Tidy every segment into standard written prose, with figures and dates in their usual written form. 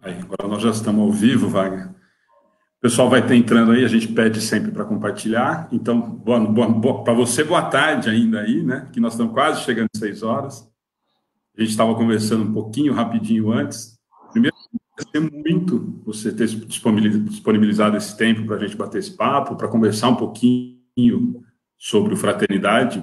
Aí, agora nós já estamos ao vivo, Wagner. O pessoal vai estar entrando aí, a gente pede sempre para compartilhar. Então, para você, boa tarde ainda aí, né? Que nós estamos quase chegando às 6 horas. A gente estava conversando um pouquinho, rapidinho antes. Primeiro, agradecer muito você ter disponibilizado esse tempo para a gente bater esse papo, para conversar um pouquinho sobre o Fraternidade.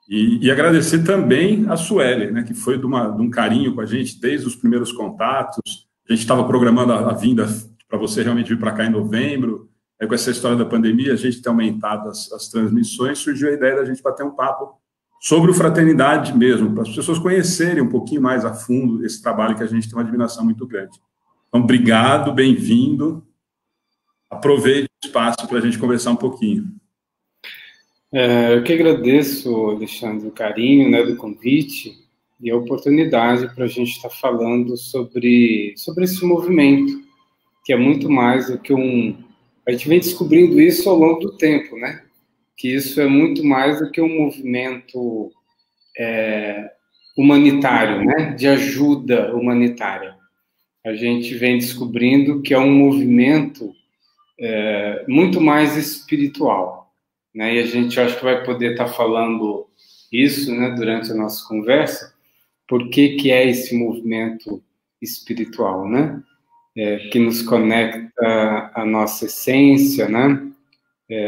E agradecer também a Sueli, né, que foi de um carinho com a gente desde os primeiros contatos. A gente estava programando a vinda para você realmente vir para cá em novembro. Aí, com essa história da pandemia, a gente tem aumentado as transmissões, surgiu a ideia da gente bater um papo sobre o Fraternidade mesmo, para as pessoas conhecerem um pouquinho mais a fundo esse trabalho que a gente tem uma admiração muito grande. Então, obrigado, bem-vindo. Aproveite o espaço para a gente conversar um pouquinho. Eu que agradeço, Alexandre, o carinho, né, do convite e a oportunidade para a gente estar falando sobre esse movimento, que é muito mais do que A gente vem descobrindo isso ao longo do tempo, né? Que isso é muito mais do que um movimento humanitário, né? De ajuda humanitária. A gente vem descobrindo que é um movimento muito mais espiritual. Né? E a gente acho que vai poder estar falando isso, né, durante a nossa conversa, por que é esse movimento espiritual, né? Que nos conecta à nossa essência, né?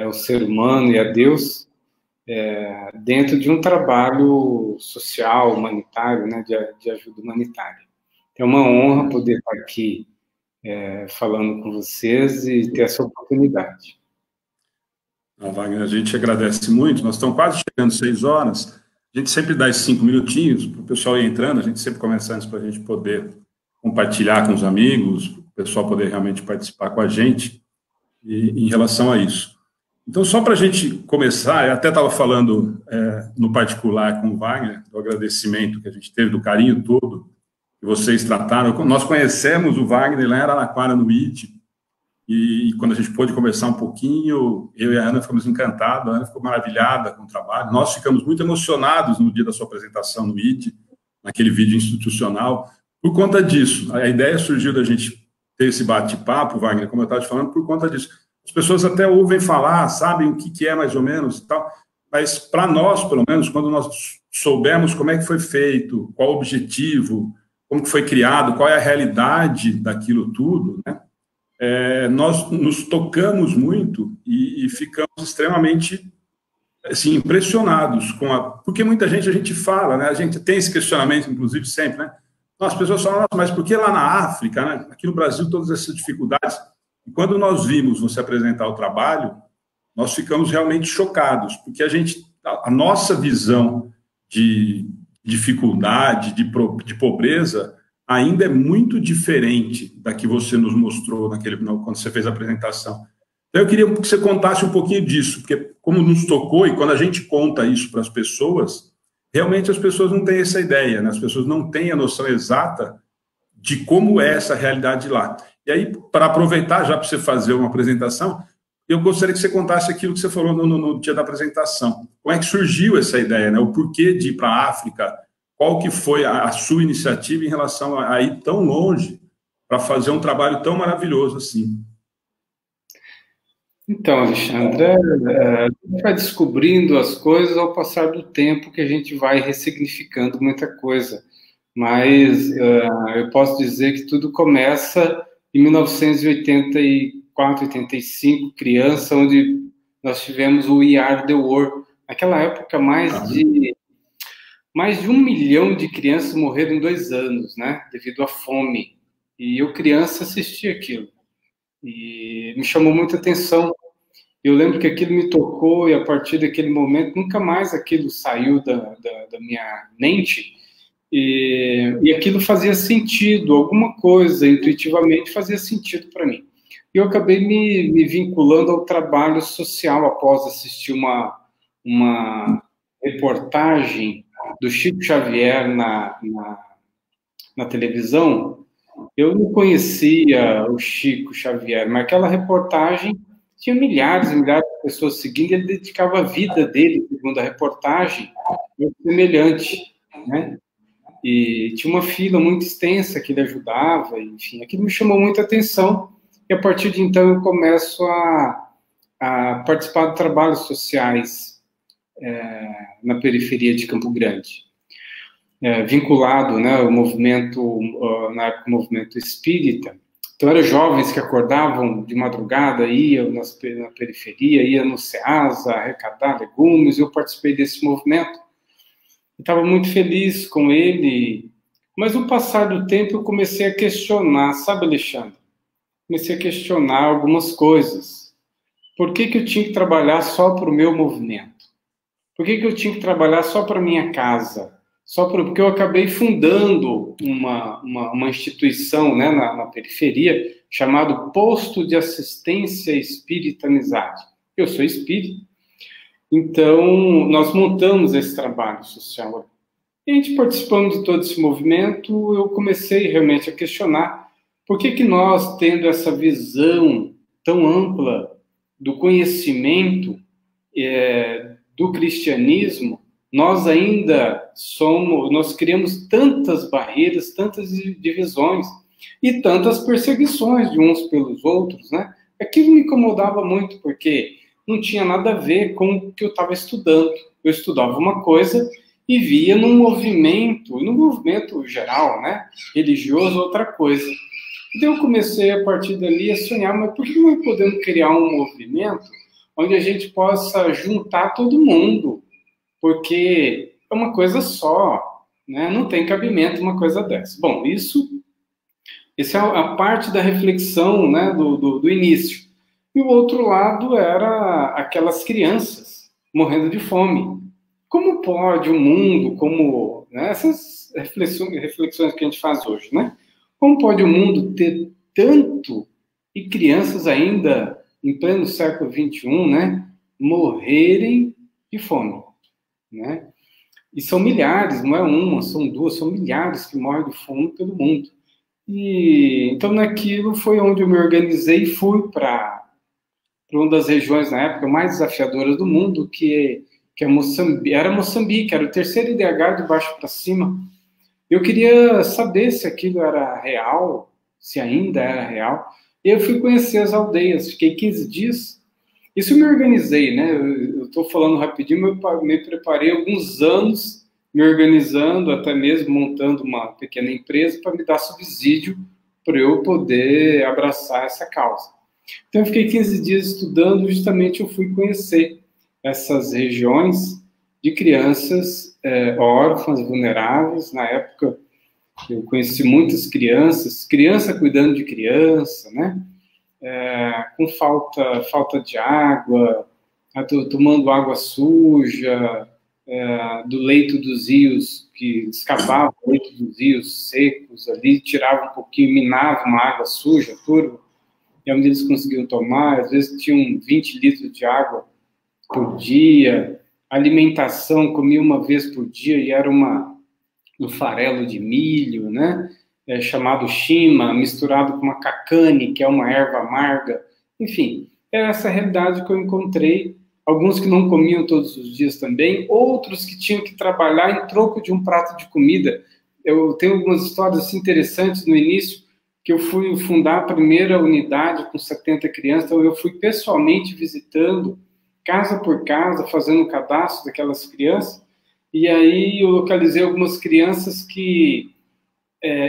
Ao ser humano e a Deus, dentro de um trabalho social, humanitário, né, de ajuda humanitária. É uma honra poder estar aqui falando com vocês e ter essa oportunidade. Wagner, a gente agradece muito. Nós estamos quase chegando às 6 horas. A gente sempre dá esses 5 minutinhos para o pessoal ir entrando. A gente sempre começa antes para a gente poder compartilhar com os amigos, para o pessoal poder realmente participar com a gente em relação a isso. Então, só para a gente começar, eu até estava falando no particular com o Wagner, do agradecimento que a gente teve, do carinho todo que vocês trataram. Nós conhecemos o Wagner lá em Araraquara, no ID, e quando a gente pôde conversar um pouquinho, eu e a Ana ficamos encantados, a Ana ficou maravilhada com o trabalho, nós ficamos muito emocionados no dia da sua apresentação no ID, naquele vídeo institucional, por conta disso. A ideia surgiu da gente ter esse bate-papo, Wagner, como eu estava te falando, por conta disso. As pessoas até ouvem falar, sabem o que é mais ou menos e tal, mas para nós, pelo menos, quando nós soubermos como é que foi feito, qual o objetivo, como que foi criado, qual é a realidade daquilo tudo, né? Nós nos tocamos muito e ficamos extremamente assim, impressionados porque muita gente, a gente fala, né? A gente tem esse questionamento, inclusive, sempre, né? As pessoas falam, nossa, mas por que lá na África, né? Aqui no Brasil, todas essas dificuldades. E quando nós vimos você apresentar o trabalho, nós ficamos realmente chocados, porque a nossa visão de dificuldade, de pobreza, ainda é muito diferente da que você nos mostrou quando você fez a apresentação. Então, eu queria que você contasse um pouquinho disso, porque como nos tocou, e quando a gente conta isso para as pessoas, realmente as pessoas não têm essa ideia, né? As pessoas não têm a noção exata de como é essa realidade lá. E aí, para aproveitar já para você fazer uma apresentação, eu gostaria que você contasse aquilo que você falou no dia da apresentação. Como é que surgiu essa ideia, né? O porquê de ir para a África, qual que foi a sua iniciativa em relação a ir tão longe para fazer um trabalho tão maravilhoso assim? Então, Alexandre, a gente vai descobrindo as coisas ao passar do tempo, que a gente vai ressignificando muita coisa. Mas eu posso dizer que tudo começa em 1984, 85, criança, onde nós tivemos o We Are the World. Naquela época, mais de 1 milhão de crianças morreram em 2 anos, né? Devido à fome. E eu, criança, assisti aquilo. E me chamou muita atenção. Eu lembro que aquilo me tocou e, a partir daquele momento, nunca mais aquilo saiu da minha mente. E aquilo fazia sentido, alguma coisa, intuitivamente, fazia sentido para mim. E eu acabei me vinculando ao trabalho social após assistir uma reportagem do Chico Xavier na televisão. Eu não conhecia o Chico Xavier, mas aquela reportagem tinha milhares e milhares de pessoas seguindo, ele dedicava a vida dele, segundo a reportagem, semelhante, né? e tinha uma fila muito extensa que ele ajudava, enfim, aquilo me chamou muita atenção, e a partir de então eu começo a participar de trabalhos sociais na periferia de Campo Grande, vinculado, né, ao movimento, na época, o movimento espírita. Então, eram jovens que acordavam de madrugada, iam na periferia, iam no SEASA, arrecadar legumes, eu participei desse movimento. Estava muito feliz com ele, mas no passar do tempo eu comecei a questionar, sabe, Alexandre? Comecei a questionar algumas coisas. Por que eu tinha que trabalhar só para o meu movimento? Por que eu tinha que trabalhar só para a minha casa? Porque eu acabei fundando uma instituição, né, na periferia, chamado Posto de Assistência Espírita Amizade. Eu sou espírita, então nós montamos esse trabalho social. E a gente, participando de todo esse movimento, eu comecei realmente a questionar por que nós, tendo essa visão tão ampla do conhecimento do cristianismo, nós ainda nós criamos tantas barreiras, tantas divisões e tantas perseguições de uns pelos outros, né? Aquilo me incomodava muito, porque não tinha nada a ver com o que eu estava estudando. Eu estudava uma coisa e via num movimento geral, né, religioso, outra coisa. Então eu comecei, a partir dali, a sonhar, mas por que não podemos criar um movimento onde a gente possa juntar todo mundo? Porque é uma coisa só, né? Não tem cabimento uma coisa dessa. Bom, essa é a parte da reflexão, né, do início. E o outro lado era aquelas crianças morrendo de fome. Como pode o mundo, né, essas reflexões que a gente faz hoje, né? Como pode o mundo ter tanto e crianças ainda, em pleno século XXI, né, morrerem de fome? Né? E são milhares, não é uma, são duas, são milhares que morrem de fome pelo mundo. E então naquilo foi onde eu me organizei e fui para uma das regiões na época mais desafiadoras do mundo, que é Moçambique. Era Moçambique, era o terceiro IDH de baixo para cima. Eu queria saber se aquilo era real, se ainda era real. E eu fui conhecer as aldeias, fiquei 15 dias. Isso eu me organizei, né? Eu estou falando rapidinho, mas eu me preparei alguns anos me organizando, até mesmo montando uma pequena empresa para me dar subsídio para eu poder abraçar essa causa. Então, eu fiquei 15 dias estudando, justamente eu fui conhecer essas regiões de crianças órfãs, vulneráveis. Na época, eu conheci muitas crianças, criança cuidando de criança, né? Com falta de água, tomando água suja, do leito dos rios, que escavavam o leito dos rios secos ali, tiravam um pouquinho, minavam uma água suja, turva, e onde eles conseguiam tomar, às vezes tinham 20 litros de água por dia, alimentação, comia uma vez por dia, e era um farelo de milho, né? Chamado shima, misturado com uma cacane, que é uma erva amarga. Enfim, era essa realidade que eu encontrei. Alguns que não comiam todos os dias também, outros que tinham que trabalhar em troco de um prato de comida. Eu tenho algumas histórias assim, interessantes no início, que eu fui fundar a primeira unidade com 70 crianças, então eu fui pessoalmente visitando, casa por casa, fazendo o cadastro daquelas crianças, e aí eu localizei algumas crianças que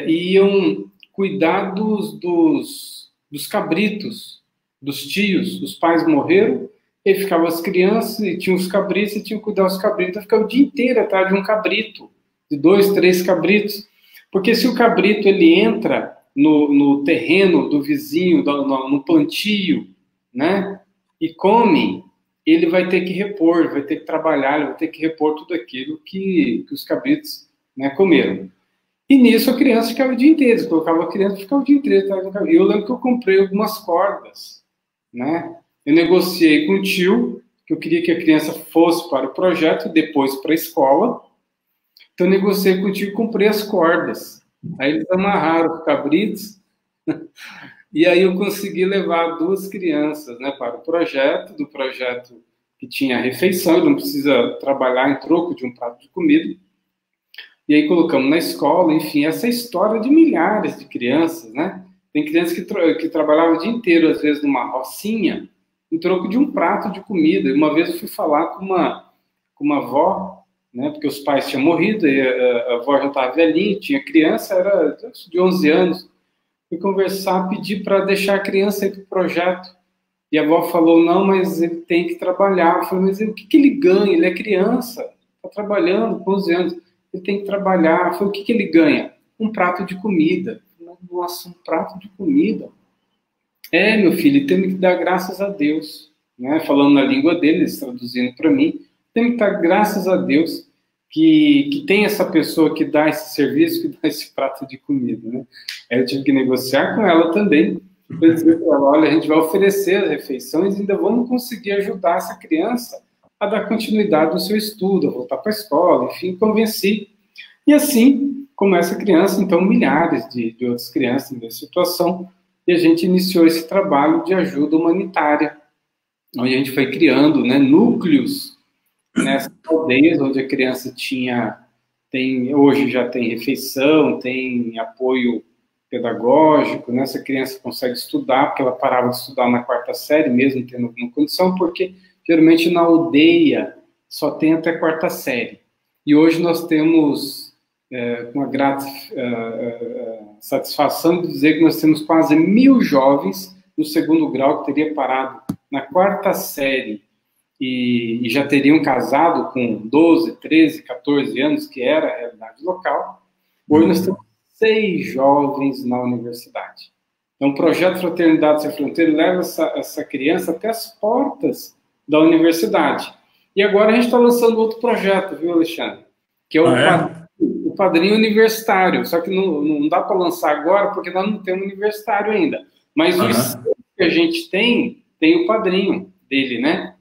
iam cuidar dos cabritos, dos tios. Os pais morreram, e ficavam as crianças, e tinham os cabritos, e tinham que cuidar dos cabritos. Então, ficava o dia inteiro atrás de um cabrito, de 2, 3 cabritos. Porque se o cabrito ele entra no terreno do vizinho, no plantio, né, e come, ele vai ter que repor, vai ter que trabalhar, ele vai ter que repor tudo aquilo que os cabritos, né, comeram. E nisso a criança ficava o dia inteiro, você colocava a criança e ficava o dia inteiro. Eu lembro que eu comprei algumas cordas, né? Eu negociei com o tio, que eu queria que a criança fosse para o projeto e depois para a escola. Então eu negociei com o tio e comprei as cordas. Aí eles amarraram os cabritos, e aí eu consegui levar 2 crianças, né, para o projeto, do projeto que tinha refeição, não precisa trabalhar em troco de um prato de comida. E aí colocamos na escola, enfim, essa história de milhares de crianças, né? Tem crianças que trabalhavam o dia inteiro, às vezes, numa rocinha, em troco de um prato de comida. E uma vez eu fui falar com uma avó, né? Porque os pais tinham morrido, e a avó já estava velhinha, tinha criança, era de 11 anos. Fui conversar, pedir para deixar a criança ir para o projeto. E a avó falou, não, mas ele tem que trabalhar. Eu falei, mas o que ele ganha? Ele é criança, está trabalhando com 11 anos. Ele tem que trabalhar. Eu falei, o que ele ganha? Um prato de comida. Nossa, um prato de comida. Meu filho, tem que dar graças a Deus. Né? Falando na língua deles, traduzindo para mim, tem que dar graças a Deus que tem essa pessoa que dá esse serviço, que dá esse prato de comida. Né? Aí eu tive que negociar com ela também, para dizer para ela, olha, a gente vai oferecer as refeições e ainda vamos conseguir ajudar essa criança a dar continuidade no seu estudo, a voltar para a escola, enfim, convenci. E assim, como essa criança, então, milhares de outras crianças nessa situação, e a gente iniciou esse trabalho de ajuda humanitária, onde a gente foi criando, né, núcleos nessas aldeias, onde a criança hoje já tem refeição, tem apoio pedagógico, né? Essa criança consegue estudar, porque ela parava de estudar na 4ª série, mesmo tendo alguma condição, porque geralmente na aldeia só tem até 4ª série. E hoje nós temos uma grata satisfação de dizer que nós temos quase 1.000 jovens no 2º grau que teria parado na 4ª série e já teriam casado com 12, 13, 14 anos, que era a realidade local. Hoje nós temos 6 jovens na universidade. Então, o projeto Fraternidade Sem Fronteira leva essa criança até as portas da universidade. E agora a gente está lançando outro projeto, viu, Alexandre? Que é o padrinho universitário. Só que não dá para lançar agora, porque nós não temos universitário ainda. Mas os que a gente tem o padrinho dele, né?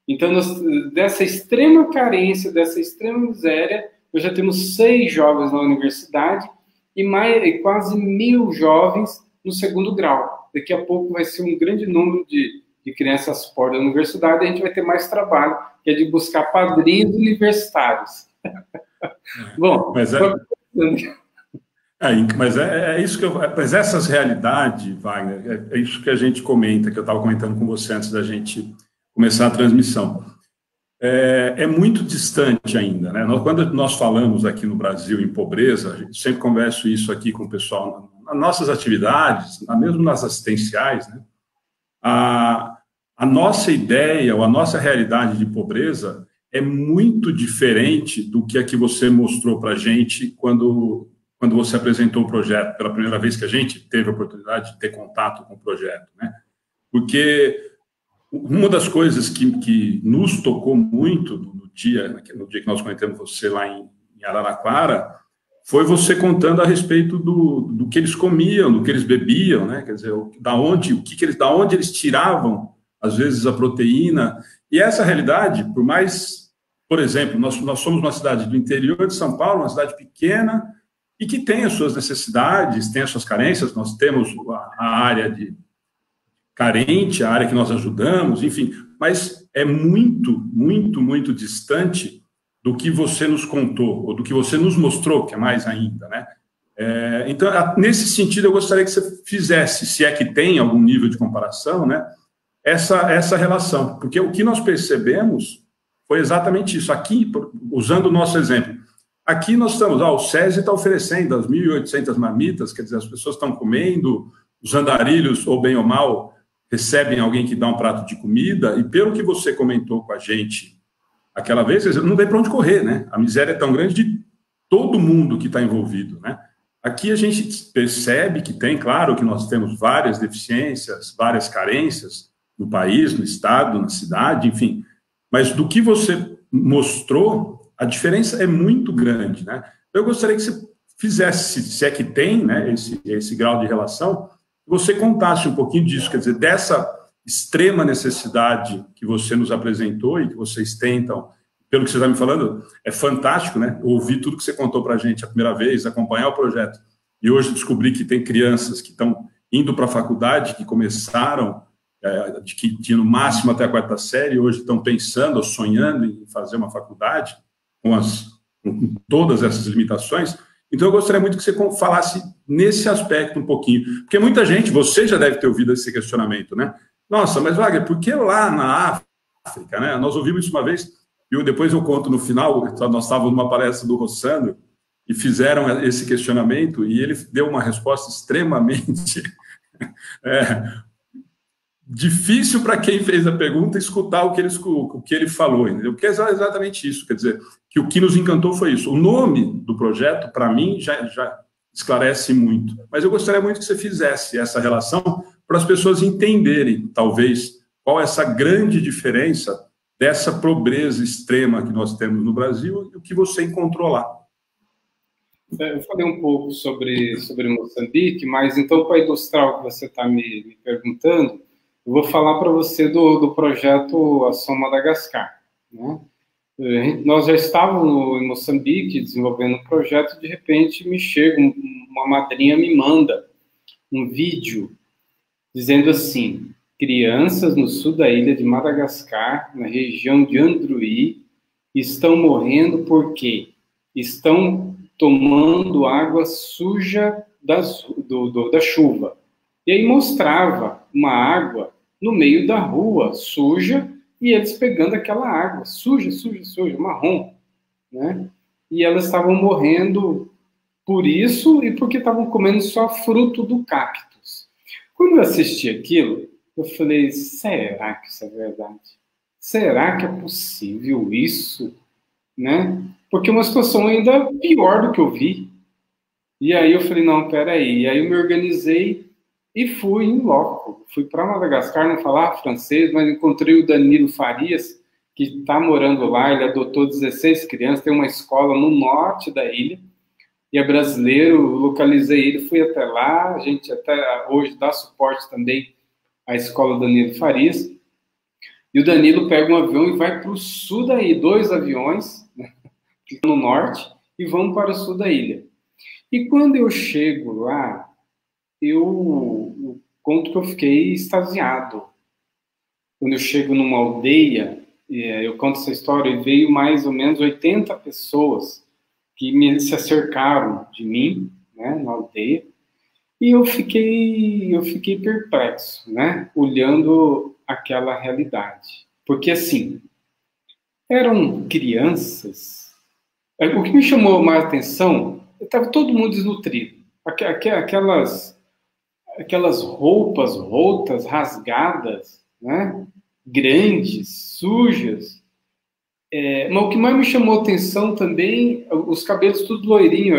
Então, dessa extrema carência, dessa extrema miséria, nós já temos 6 jovens na universidade e quase 1.000 jovens no 2º grau. Daqui a pouco vai ser um grande número de crianças fora da universidade, e a gente vai ter mais trabalho, que é de buscar padrinhos universitários. Bom, mas é isso que mas essas realidades, Wagner, é isso que a gente comenta, que eu estava comentando com você antes da gente começar a transmissão. É muito distante ainda, né? Quando nós falamos aqui no Brasil em pobreza, a gente sempre conversa isso aqui com o pessoal nas nossas atividades, mesmo nas assistenciais, né? A nossa ideia ou a nossa realidade de pobreza é muito diferente do que a que você mostrou para a gente quando você apresentou o projeto, pela primeira vez que a gente teve a oportunidade de ter contato com o projeto, né? Porque uma das coisas que nos tocou muito no dia que nós conhecemos você lá em Araraquara, foi você contando a respeito do que eles comiam, do que eles bebiam, né? Quer dizer, da onde eles tiravam, às vezes, a proteína. E essa realidade, por exemplo, nós somos uma cidade do interior de São Paulo, uma cidade pequena, e que tem as suas necessidades, tem as suas carências. Nós temos a área de carente, a área que nós ajudamos, enfim, mas é muito, muito, muito distante do que você nos contou, ou do que você nos mostrou, que é mais ainda, né? Então, nesse sentido, eu gostaria que você fizesse, se é que tem algum nível de comparação, né, essa relação, porque o que nós percebemos foi exatamente isso. Aqui, usando o nosso exemplo, aqui nós estamos, o SESI está oferecendo as 1.800 marmitas, quer dizer, as pessoas estão comendo, os andarilhos, ou bem ou mal, recebem alguém que dá um prato de comida, e pelo que você comentou com a gente aquela vez, não tem para onde correr, né? A miséria é tão grande de todo mundo que está envolvido, né? Aqui a gente percebe que tem, claro, que nós temos várias deficiências, várias carências no país, no estado, na cidade, enfim, mas do que você mostrou, a diferença é muito grande, né? Eu gostaria que você fizesse, se é que tem, né, esse grau de relação, você contasse um pouquinho disso, quer dizer, dessa extrema necessidade que você nos apresentou e que vocês tentam, pelo que você está me falando, é fantástico, né? Ouvir tudo que você contou para a gente a primeira vez, acompanhar o projeto, e hoje descobrir que tem crianças que estão indo para a faculdade, que começaram, que tinham no máximo até a 4ª série, hoje estão pensando ou sonhando em fazer uma faculdade, com com todas essas limitações. Então, eu gostaria muito que você falasse nesse aspecto um pouquinho, porque muita gente, você já deve ter ouvido esse questionamento, né? Nossa, mas Wagner, por que lá na África, né? Nós ouvimos isso uma vez, e depois eu conto no final, nós estávamos numa palestra do Rossandro, e fizeram esse questionamento, e ele deu uma resposta extremamente difícil para quem fez a pergunta escutar o que ele falou, entendeu? Porque é exatamente isso, quer dizer, que o que nos encantou foi isso. O nome do projeto, para mim, já esclarece muito, mas eu gostaria muito que você fizesse essa relação para as pessoas entenderem, talvez, qual é essa grande diferença dessa pobreza extrema que nós temos no Brasil e o que você encontrou lá. Eu falei um pouco sobre Moçambique, mas então, para ilustrar o que você está me perguntando, eu vou falar para você do projeto Ação Madagascar, né? Nós já estávamos em Moçambique desenvolvendo um projeto, e de repente me chega, uma madrinha me manda um vídeo dizendo assim: crianças no sul da ilha de Madagascar, na região de Andruí, estão morrendo porque estão tomando água suja da chuva. E aí mostrava uma água no meio da rua, suja, e eles pegando aquela água, suja, marrom, né? E elas estavam morrendo por isso e porque estavam comendo só fruto do cactus. Quando eu assisti aquilo, eu falei, será que isso é verdade? Será que é possível isso? Né? Porque é uma situação ainda pior do que eu vi. E aí eu falei, não, peraí. E aí eu me organizei e fui em loco. Fui para Madagascar, não falava francês, mas encontrei o Danilo Farias, que está morando lá. Ele adotou 16 crianças, tem uma escola no norte da ilha, e é brasileiro. Localizei ele, fui até lá. A gente até hoje dá suporte também à escola Danilo Farias. E o Danilo pega um avião e vai para o sul da ilha, 2 aviões, né, no norte, e vão para o sul da ilha. E quando eu chego lá, eu conto que eu fiquei extasiado. Quando eu chego numa aldeia, eu conto essa história, e veio mais ou menos 80 pessoas que se acercaram de mim, né, na aldeia, e eu fiquei perplexo, né, olhando aquela realidade. Porque, assim, eram crianças. O que me chamou mais atenção, estava todo mundo desnutrido. Aquelas roupas rotas, rasgadas, né? Grandes, sujas. Mas o que mais me chamou atenção também, os cabelos tudo loirinho,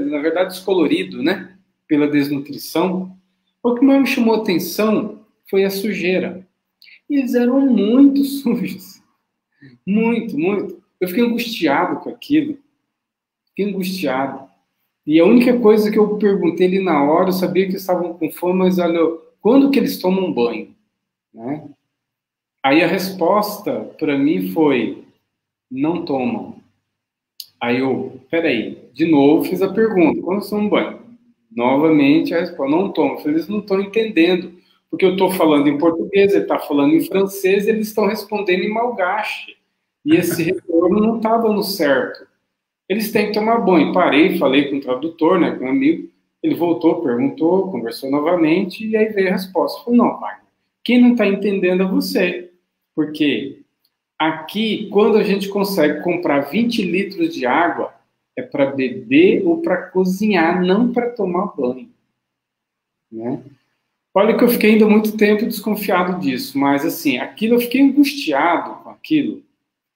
na verdade descolorido, né? Pela desnutrição. O que mais me chamou atenção foi a sujeira. E eles eram muito sujos. Muito, muito. Eu fiquei angustiado com aquilo. Fiquei angustiado. E a única coisa que eu perguntei ali na hora, eu sabia que estavam com fome, mas olha, quando que eles tomam banho? Né? Aí a resposta para mim foi, não tomam. Aí eu, peraí, de novo fiz a pergunta, quando eles tomam banho? Novamente a resposta, não tomam. Eu falei, eles não estão entendendo, porque eu estou falando em português, ele está falando em francês, eles estão respondendo em malgache. E esse retorno não está dando certo. Eles têm que tomar banho. Parei, falei com o tradutor, né, com um amigo. Ele voltou, perguntou, conversou novamente, e aí veio a resposta. Falei, não, pai, quem não está entendendo é você. Porque aqui, quando a gente consegue comprar 20 litros de água, é para beber ou para cozinhar, não para tomar banho. Né? Olha que eu fiquei ainda muito tempo desconfiado disso, mas assim, aquilo eu fiquei angustiado com aquilo,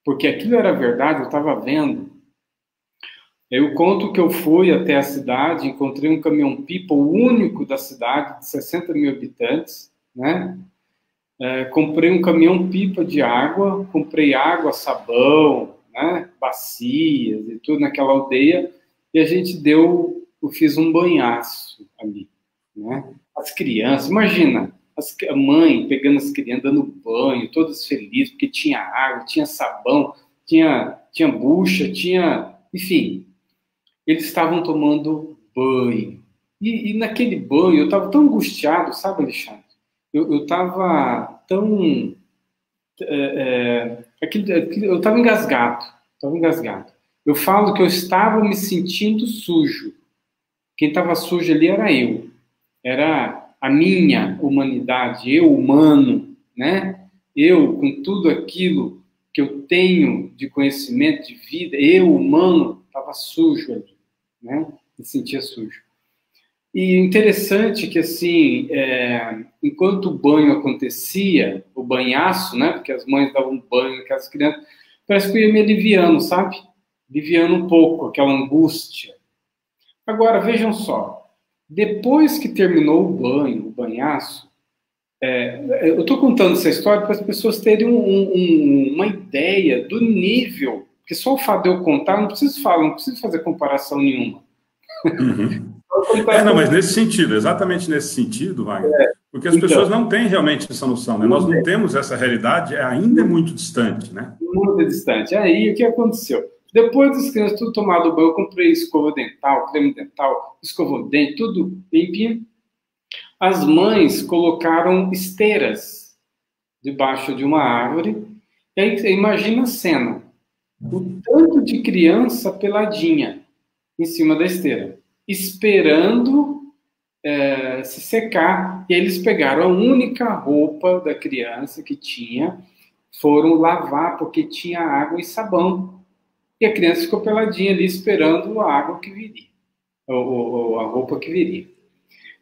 porque aquilo era verdade, eu estava vendo. Eu conto que eu fui até a cidade, encontrei um caminhão-pipa, o único da cidade, de 60 mil habitantes, né? Comprei um caminhão-pipa de água, comprei água, sabão, né? Bacias e tudo naquela aldeia, e a gente eu fiz um banhaço ali, né? As crianças, imagina, a mãe pegando as crianças, dando banho, todas felizes, porque tinha água, tinha sabão, tinha bucha, enfim, eles estavam tomando banho. E naquele banho, eu estava tão angustiado, sabe, Alexandre? Eu estava tão... eu estava engasgado. Eu falo que eu estava me sentindo sujo. Quem estava sujo ali era eu. Era a minha humanidade, eu humano, né? Eu, com tudo aquilo que eu tenho de conhecimento, de vida, eu, humano, estava sujo ali, né? Me sentia sujo. E interessante que, assim, enquanto o banho acontecia, o banhaço, né? Porque as mães davam banho naquelas crianças, parece que eu ia me aliviando, sabe? Aliviando um pouco aquela angústia. Agora, vejam só. Depois que terminou o banho, o banhaço, eu estou contando essa história para as pessoas terem uma ideia do nível, porque só o fato de eu contar, não preciso falar, não preciso fazer comparação nenhuma. Uhum. Não, mas nesse sentido, exatamente nesse sentido, Wagner, porque as Então, pessoas não têm realmente essa noção, né? Nós não temos essa realidade, ainda é muito distante, né? muito distante. Aí, o que aconteceu? Depois das crianças tudo tomado banho, eu comprei escova dental, creme dental, escova dente, tudo limpinho. As mães colocaram esteiras debaixo de uma árvore. E aí, você imagina a cena. O tanto de criança peladinha em cima da esteira, esperando se secar. E aí eles pegaram a única roupa da criança que tinha, foram lavar, porque tinha água e sabão. E a criança ficou peladinha ali esperando a água que viria, ou a roupa que viria.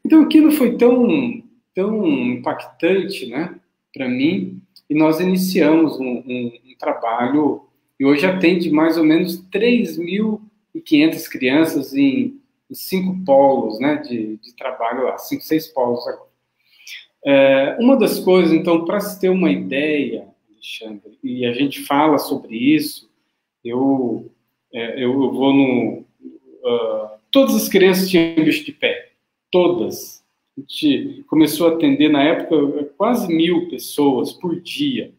Então aquilo foi tão impactante, né, para mim, e nós iniciamos um trabalho, e hoje atende mais ou menos 3.500 crianças em 5 polos, né, de trabalho lá, 5, 6 polos agora. Uma das coisas, então, para se ter uma ideia, Alexandre, e a gente fala sobre isso, eu vou no... todas as crianças tinham bicho de pé, todas. A gente começou a atender, na época, quase 1.000 pessoas por dia,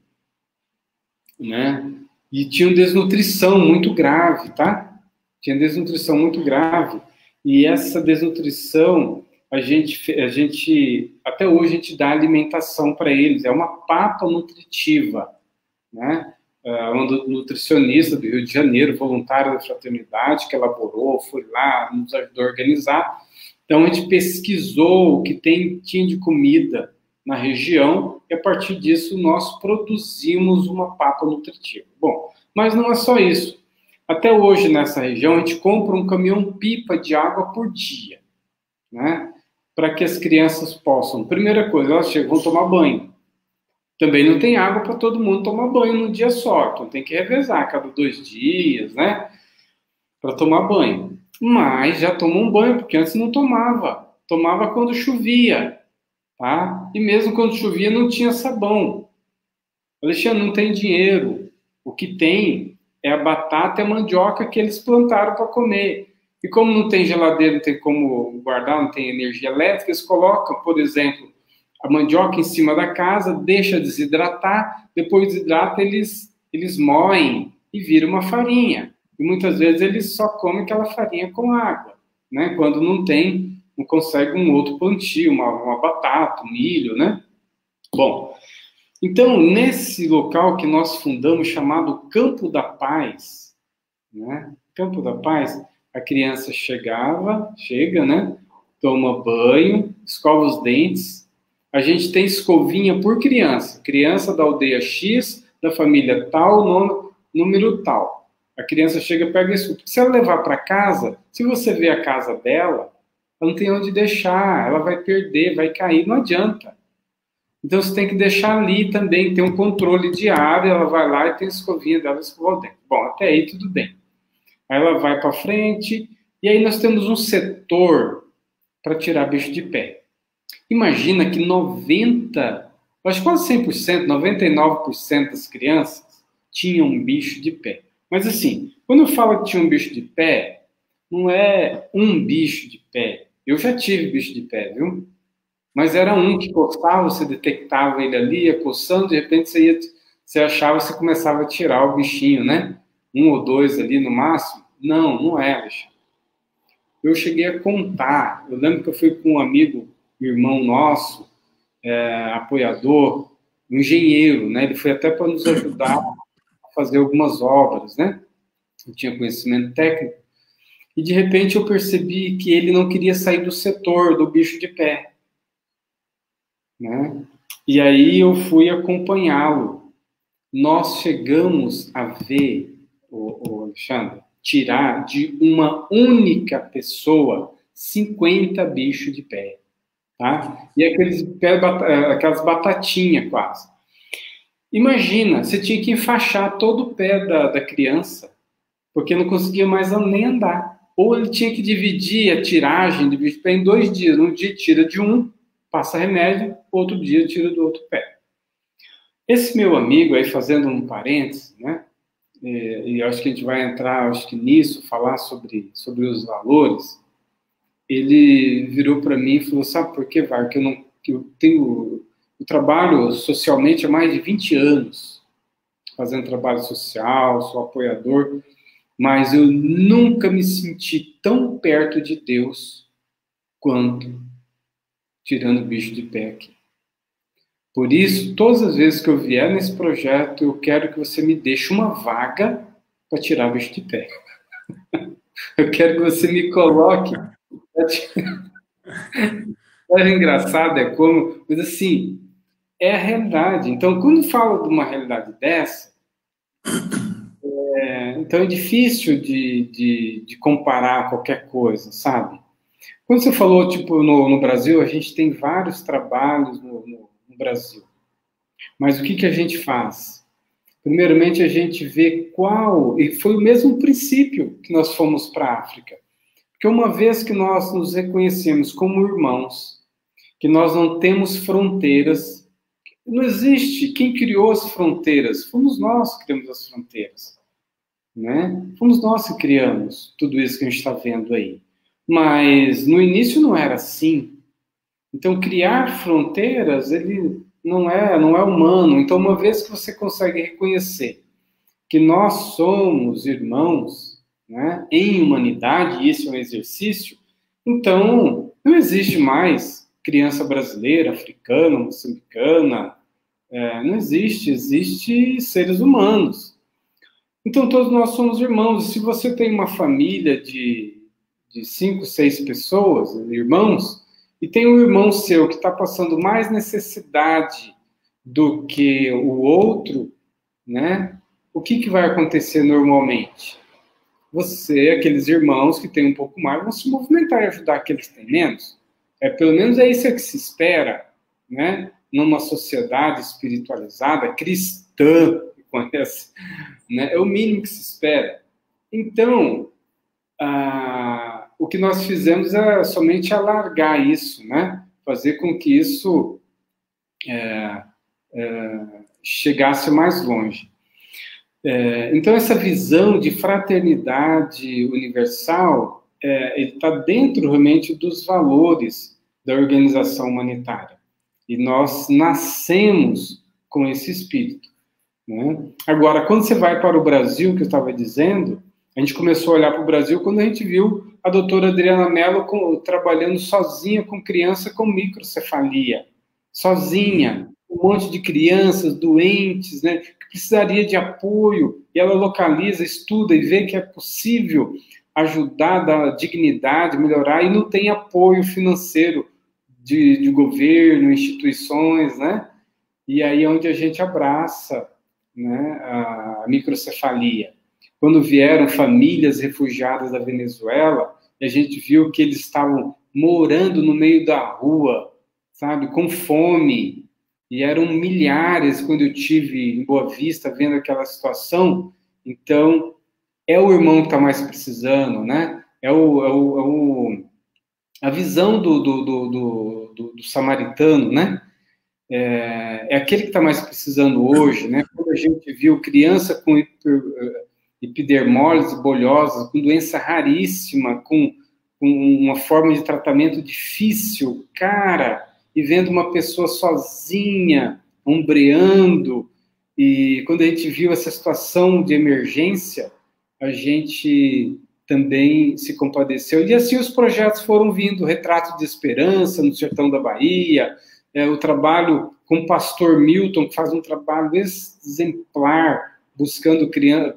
né? E tinham desnutrição muito grave, tá? Tinha desnutrição muito grave. E essa desnutrição, a gente até hoje, a gente dá alimentação para eles. É uma papa nutritiva, né? Uma nutricionista do Rio de Janeiro, voluntária da fraternidade, que elaborou, foi lá, nos ajudou a organizar. Então, a gente pesquisou o que tinha de comida na região e, a partir disso, nós produzimos uma papa nutritiva. Bom, mas não é só isso. Até hoje, nessa região, a gente compra um caminhão-pipa de água por dia, né? Para que as crianças possam... Primeira coisa, elas chegam, vão tomar banho. Também não tem água para todo mundo tomar banho num dia só, então tem que revezar cada 2 dias, né? Para tomar banho. Mas já tomou um banho, porque antes não tomava. Tomava quando chovia, tá? E mesmo quando chovia não tinha sabão. Alexandre, não tem dinheiro. O que tem é a batata e a mandioca que eles plantaram para comer. E como não tem geladeira, não tem como guardar, não tem energia elétrica, eles colocam, por exemplo, a mandioca em cima da casa, deixa desidratar, depois desidrata, eles moem e vira uma farinha. E muitas vezes eles só comem aquela farinha com água, né? Quando não consegue um outro plantio, uma batata, um milho, né? Bom, então, nesse local que nós fundamos, chamado Campo da Paz, né? Campo da Paz, a criança chega, né? Toma banho, escova os dentes. A gente tem escovinha por criança. Criança da aldeia X, da família tal, número tal. A criança chega e pega isso. Se ela levar para casa, se você vê a casa dela, ela não tem onde deixar, ela vai perder, vai cair, não adianta. Então você tem que deixar ali também, tem um controle diário, ela vai lá e tem a escovinha dela, escovar o dente. Bom, até aí tudo bem. Aí ela vai para frente, e aí nós temos um setor para tirar bicho de pé. Imagina que acho que quase 100%, 99% das crianças tinham um bicho de pé. Mas assim, quando eu falo que tinha um bicho de pé, não é um bicho de pé. Eu já tive bicho de pé, viu? Mas era um que coçava, você detectava ele ali, ia coçando, de repente você achava, você começava a tirar o bichinho, né? 1 ou 2 ali no máximo. Não é, Alexandre. Eu cheguei a contar. Eu lembro que eu fui com um amigo, irmão nosso, apoiador, um engenheiro, né? Ele foi até para nos ajudar a fazer algumas obras, né? eu tinha conhecimento técnico, e de repente eu percebi que ele não queria sair do setor do bicho de pé, né? E aí eu fui acompanhá-lo. Nós chegamos a ver, o Alexandre, tirar de uma única pessoa 50 bichos de pé, tá? E aquelas batatinhas quase. Imagina, você tinha que enfaixar todo o pé da criança, porque não conseguia mais nem andar. Ou ele tinha que dividir a tiragem de bicho de pé em 2 dias. Um dia tira de um, passa remédio, outro dia tira do outro pé. Esse meu amigo, aí fazendo um parênteses, né? E eu acho que a gente vai entrar, acho que nisso, falar sobre os valores. Ele virou para mim e falou, sabe por quê, Var? Que eu trabalho socialmente há mais de 20 anos, fazendo trabalho social, sou apoiador, mas eu nunca me senti tão perto de Deus quanto tirando o bicho de pé aqui. Por isso, todas as vezes que eu vier nesse projeto, eu quero que você me deixe uma vaga para tirar o bicho de pé. Eu quero que você me coloque. É engraçado, é como... Mas assim, é a realidade. Então, quando falo de uma realidade dessa, então é difícil de comparar qualquer coisa, sabe? Quando você falou, tipo, no Brasil, a gente tem vários trabalhos no Brasil. Mas o que a gente faz? Primeiramente, a gente vê qual... E foi o mesmo princípio que nós fomos para a África. Porque uma vez que nós nos reconhecemos como irmãos, que nós não temos fronteiras, não existe quem criou as fronteiras. Fomos nós que criamos as fronteiras, né? Fomos nós que criamos tudo isso que a gente está vendo aí. Mas no início não era assim. Então, criar fronteiras, ele não é humano. Então, uma vez que você consegue reconhecer que nós somos irmãos, né, em humanidade, e isso é um exercício, então não existe mais criança brasileira, africana, moçambicana, não existe seres humanos. Então, todos nós somos irmãos. E se você tem uma família de 5, 6 pessoas, irmãos, e tem um irmão seu que está passando mais necessidade do que o outro, né? O que vai acontecer normalmente? Aqueles irmãos que têm um pouco mais, vão se movimentar e ajudar aqueles que têm menos. Pelo menos é isso que se espera, né? Numa sociedade espiritualizada, cristã, que conhece, né? É o mínimo que se espera. Então, o que nós fizemos é somente alargar isso, né? Fazer com que isso chegasse mais longe. Então, essa visão de fraternidade universal, ele está dentro realmente dos valores da organização humanitária. E nós nascemos com esse espírito, né? Agora, quando você vai para o Brasil, que eu estava dizendo, a gente começou a olhar para o Brasil quando a gente viu a doutora Adriana Mello trabalhando sozinha com criança com microcefalia. Sozinha, um monte de crianças doentes, né, que precisaria de apoio, e ela localiza, estuda e vê que é possível ajudar, dar dignidade, melhorar, e não tem apoio financeiro de governo, instituições, né? E aí é onde a gente abraça, né, a microcefalia. Quando vieram famílias refugiadas da Venezuela, a gente viu que eles estavam morando no meio da rua, sabe, com fome, e eram milhares quando eu tive em Boa Vista vendo aquela situação. Então, é o irmão que está mais precisando, né? A visão do samaritano, né? É aquele que está mais precisando hoje, né? Quando a gente viu criança com epidermólise bolhosa, com doença raríssima, com uma forma de tratamento difícil, cara, e vendo uma pessoa sozinha, ombreando, e quando a gente viu essa situação de emergência, a gente também se compadeceu. E assim os projetos foram vindo, Retrato de Esperança, no sertão da Bahia, o trabalho com o pastor Milton, que faz um trabalho exemplar buscando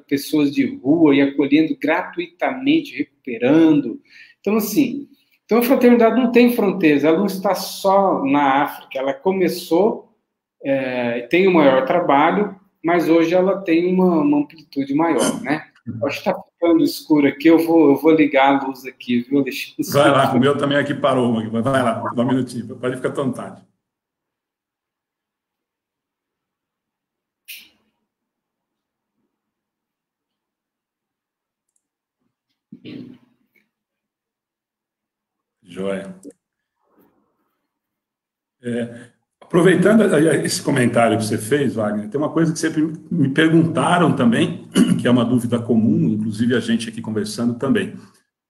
pessoas de rua e acolhendo gratuitamente, recuperando. Então, assim, a fraternidade não tem fronteiras, ela não está só na África, ela começou, tem o maior trabalho, mas hoje ela tem uma amplitude maior, né? Acho que está ficando escuro aqui, eu vou ligar a luz aqui, viu, Alexandre? Vai lá, o meu também aqui parou. Vai lá, dá um minutinho, pode ficar à vontade. Joia. Aproveitando esse comentário que você fez, Wagner, tem uma coisa que sempre me perguntaram também, que é uma dúvida comum, inclusive a gente aqui conversando também.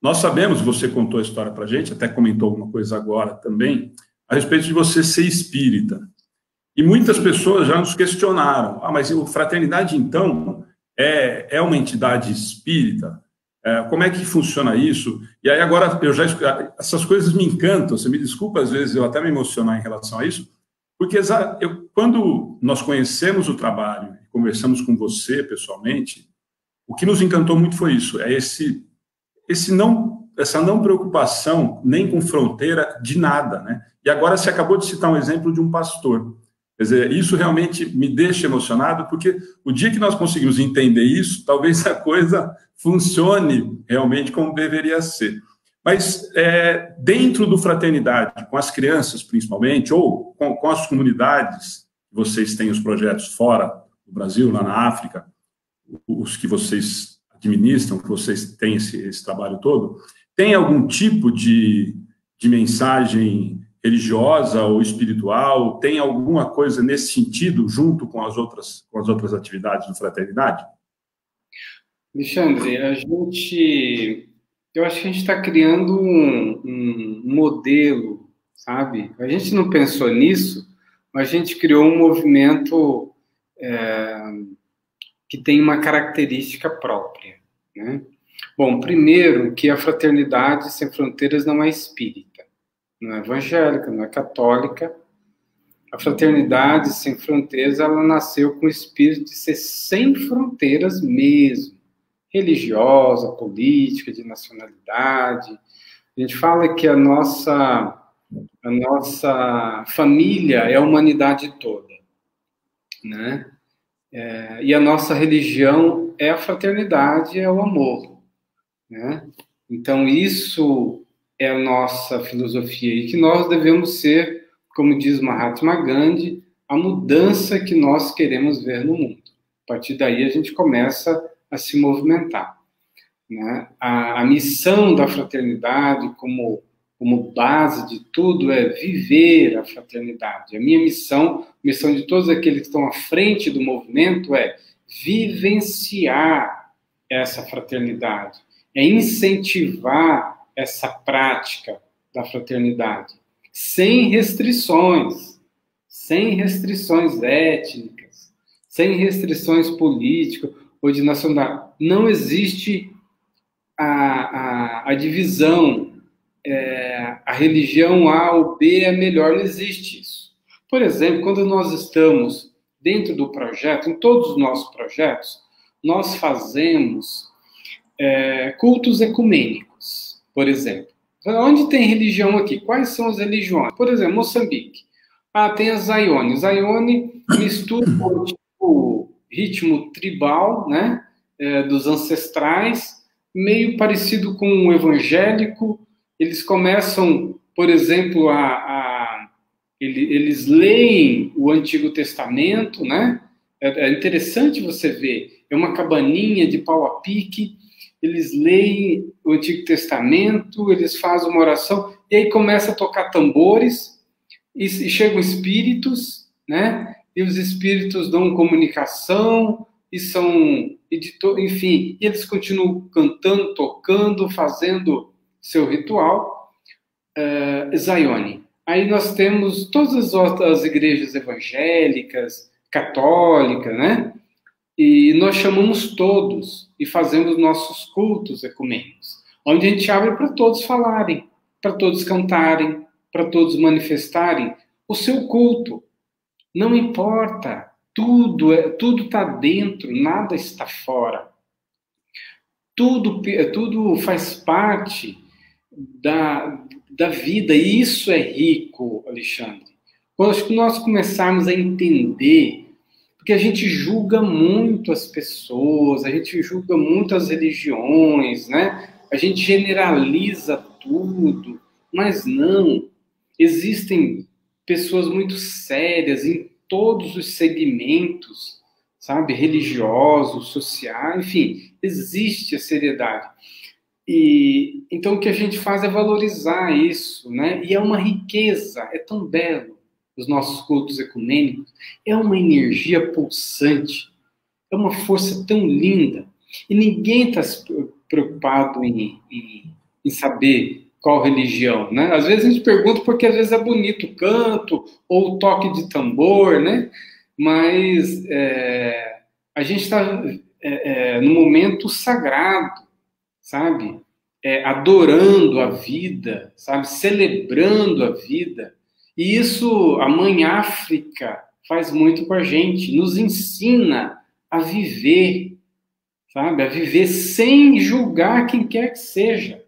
Nós sabemos, você contou a história para a gente, até comentou alguma coisa agora também, a respeito de você ser espírita. E muitas pessoas já nos questionaram, mas a fraternidade, então, é uma entidade espírita? Como é que funciona isso? E aí agora, essas coisas me encantam, você me desculpa, às vezes eu até me emocionar em relação a isso, porque quando nós conhecemos o trabalho e conversamos com você pessoalmente, o que nos encantou muito foi isso, essa não preocupação nem com fronteira de nada, né? E agora você acabou de citar um exemplo de um pastor. Quer dizer, isso realmente me deixa emocionado, porque o dia que nós conseguimos entender isso, talvez a coisa funcione realmente como deveria ser. Mas dentro do Fraternidade, com as crianças principalmente, ou com as comunidades, vocês têm os projetos fora do Brasil, lá na África, os que vocês administram, que vocês têm esse trabalho todo, tem algum tipo de mensagem religiosa ou espiritual? Tem alguma coisa nesse sentido, junto com as outras atividades do Fraternidade? Alexandre, eu acho que a gente está criando um modelo, sabe? A gente não pensou nisso, mas a gente criou um movimento que tem uma característica própria, né? Bom, primeiro que a Fraternidade Sem Fronteiras não é espírita, não é evangélica, não é católica. A Fraternidade Sem Fronteiras, ela nasceu com o espírito de ser sem fronteiras mesmo, religiosa, política, de nacionalidade. A gente fala que a nossa família é a humanidade toda, né? E a nossa religião é a fraternidade, é o amor, né? Então, isso é a nossa filosofia e que nós devemos ser, como diz Mahatma Gandhi, a mudança que nós queremos ver no mundo. A partir daí, a gente começa a se movimentar, né? A missão da fraternidade como base de tudo é viver a fraternidade. A minha missão de todos aqueles que estão à frente do movimento é vivenciar essa fraternidade, é incentivar essa prática da fraternidade, sem restrições étnicas, sem restrições políticas ou de nacionalidade. Não existe a divisão, a religião A ou B é melhor, não existe isso. Por exemplo, quando nós estamos dentro do projeto, em todos os nossos projetos, nós fazemos cultos ecumênicos, por exemplo. Onde tem religião aqui? Quais são as religiões? Por exemplo, Moçambique. Tem a Zaione. O Zaione mistura o ritmo tribal, né, dos ancestrais, meio parecido com o evangélico. Eles começam, por exemplo, eles leem o Antigo Testamento, né? É interessante você ver. É uma cabaninha de pau a pique. Eles leem o Antigo Testamento, eles fazem uma oração, e aí começa a tocar tambores, e chegam espíritos, né? E os espíritos dão comunicação, e são enfim, e eles continuam cantando, tocando, fazendo seu ritual. Zaione. Aí nós temos todas as outras igrejas evangélicas, católicas, né? E nós chamamos todos e fazemos nossos cultos ecumênicos, onde a gente abre para todos falarem, para todos cantarem, para todos manifestarem o seu culto. Não importa tudo está dentro, nada está fora. Tudo faz parte da vida, e isso é rico, Alexandre. Quando nós começarmos a entender, porque a gente julga muito as pessoas, a gente julga muito as religiões, né? A gente generaliza tudo, mas não. Existem pessoas muito sérias em todos os segmentos, sabe? Religiosos, sociais, enfim, existe a seriedade. E então o que a gente faz é valorizar isso, né? E é uma riqueza, é tão belo os nossos cultos ecumênicos, é uma energia pulsante, é uma força tão linda. E ninguém está preocupado em saber qual religião, né? Às vezes a gente pergunta porque às vezes é bonito o canto ou o toque de tambor, né? Mas a gente está no momento sagrado, sabe? Adorando a vida, sabe? Celebrando a vida. E isso a Mãe África faz muito com a gente, nos ensina a viver, sabe? A viver sem julgar quem quer que seja.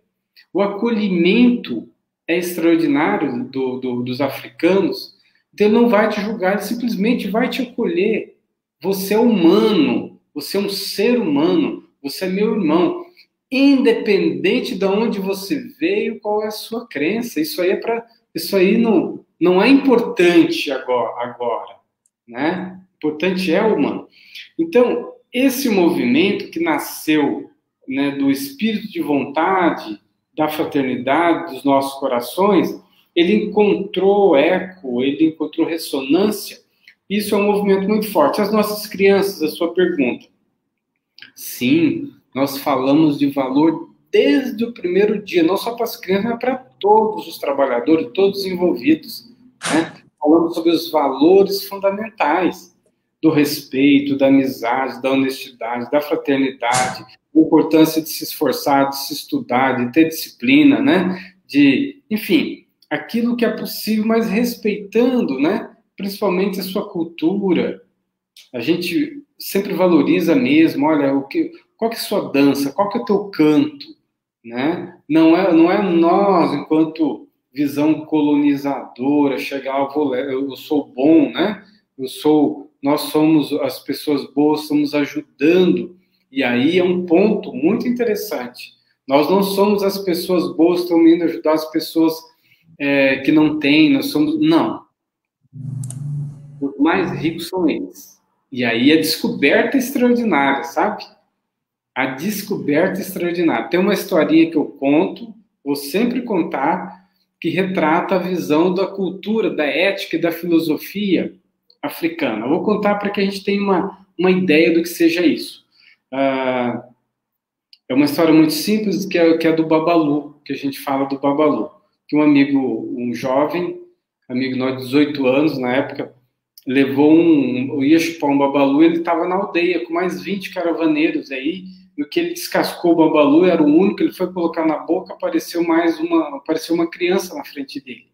O acolhimento é extraordinário dos africanos. Então, ele não vai te julgar, ele simplesmente vai te acolher. Você é humano, você é um ser humano, você é meu irmão. Independente de onde você veio, qual é a sua crença. Isso aí não é importante agora, né? O importante é o humano. Então, esse movimento que nasceu, né, do espírito de vontade, da fraternidade dos nossos corações, ele encontrou eco, ele encontrou ressonância. Isso é um movimento muito forte. As nossas crianças, a sua pergunta. Sim, nós falamos de valor desde o primeiro dia, não só para as crianças, mas para todos os trabalhadores, todos os envolvidos, né? Falamos sobre os valores fundamentais do respeito, da amizade, da honestidade, da fraternidade, a importância de se esforçar, de se estudar, de ter disciplina, né? Enfim, aquilo que é possível, mas respeitando, né? Principalmente a sua cultura. A gente sempre valoriza mesmo, olha, qual que é a sua dança, qual que é o teu canto, né? Não é nós, enquanto visão colonizadora, chegar, eu sou bom, né? Nós somos as pessoas boas, estamos ajudando. E aí é um ponto muito interessante. Nós não somos as pessoas boas, estamos indo ajudar as pessoas que não têm, não. Os mais ricos são eles. E aí a descoberta extraordinária, sabe? A descoberta extraordinária. Tem uma historinha que eu conto, vou sempre contar, que retrata a visão da cultura, da ética e da filosofia africana. Eu vou contar para que a gente tenha uma ideia do que seja isso. É uma história muito simples, que é do Babalu, que a gente fala do Babalu. Que um jovem, amigo nosso de 18 anos, na época, ia chupar um babalu, ele estava na aldeia com mais 20 caravaneiros aí, no que ele descascou o babalu, era o único, ele foi colocar na boca, apareceu uma criança na frente dele.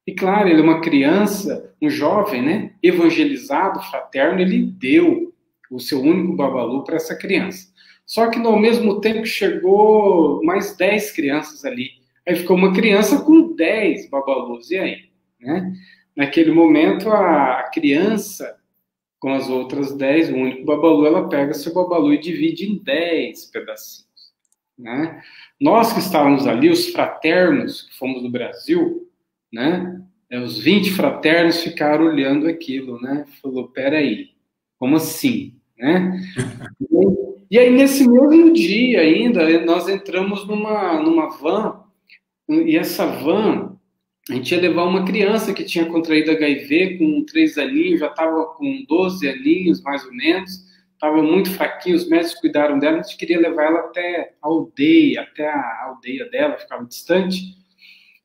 E claro, ele é uma criança, um jovem, né, evangelizado, fraterno, ele deu o seu único babalu para essa criança. Só que ao mesmo tempo chegou mais 10 crianças ali. Aí ficou uma criança com 10 babalus, e aí? Né? Naquele momento, a criança, com as outras 10, o único babalu, ela pega seu babalu e divide em 10 pedacinhos. Né? Nós que estávamos ali, os fraternos, que fomos do Brasil, né? Os 20 fraternos ficaram olhando aquilo, né? Falou, peraí, como assim? Né? E aí, nesse mesmo dia ainda, nós entramos numa van, e essa van, a gente ia levar uma criança que tinha contraído HIV com 3 aninhos, já estava com 12 aninhos, mais ou menos, estava muito fraquinha, os médicos cuidaram dela, a gente queria levar ela até a aldeia dela, ficava distante,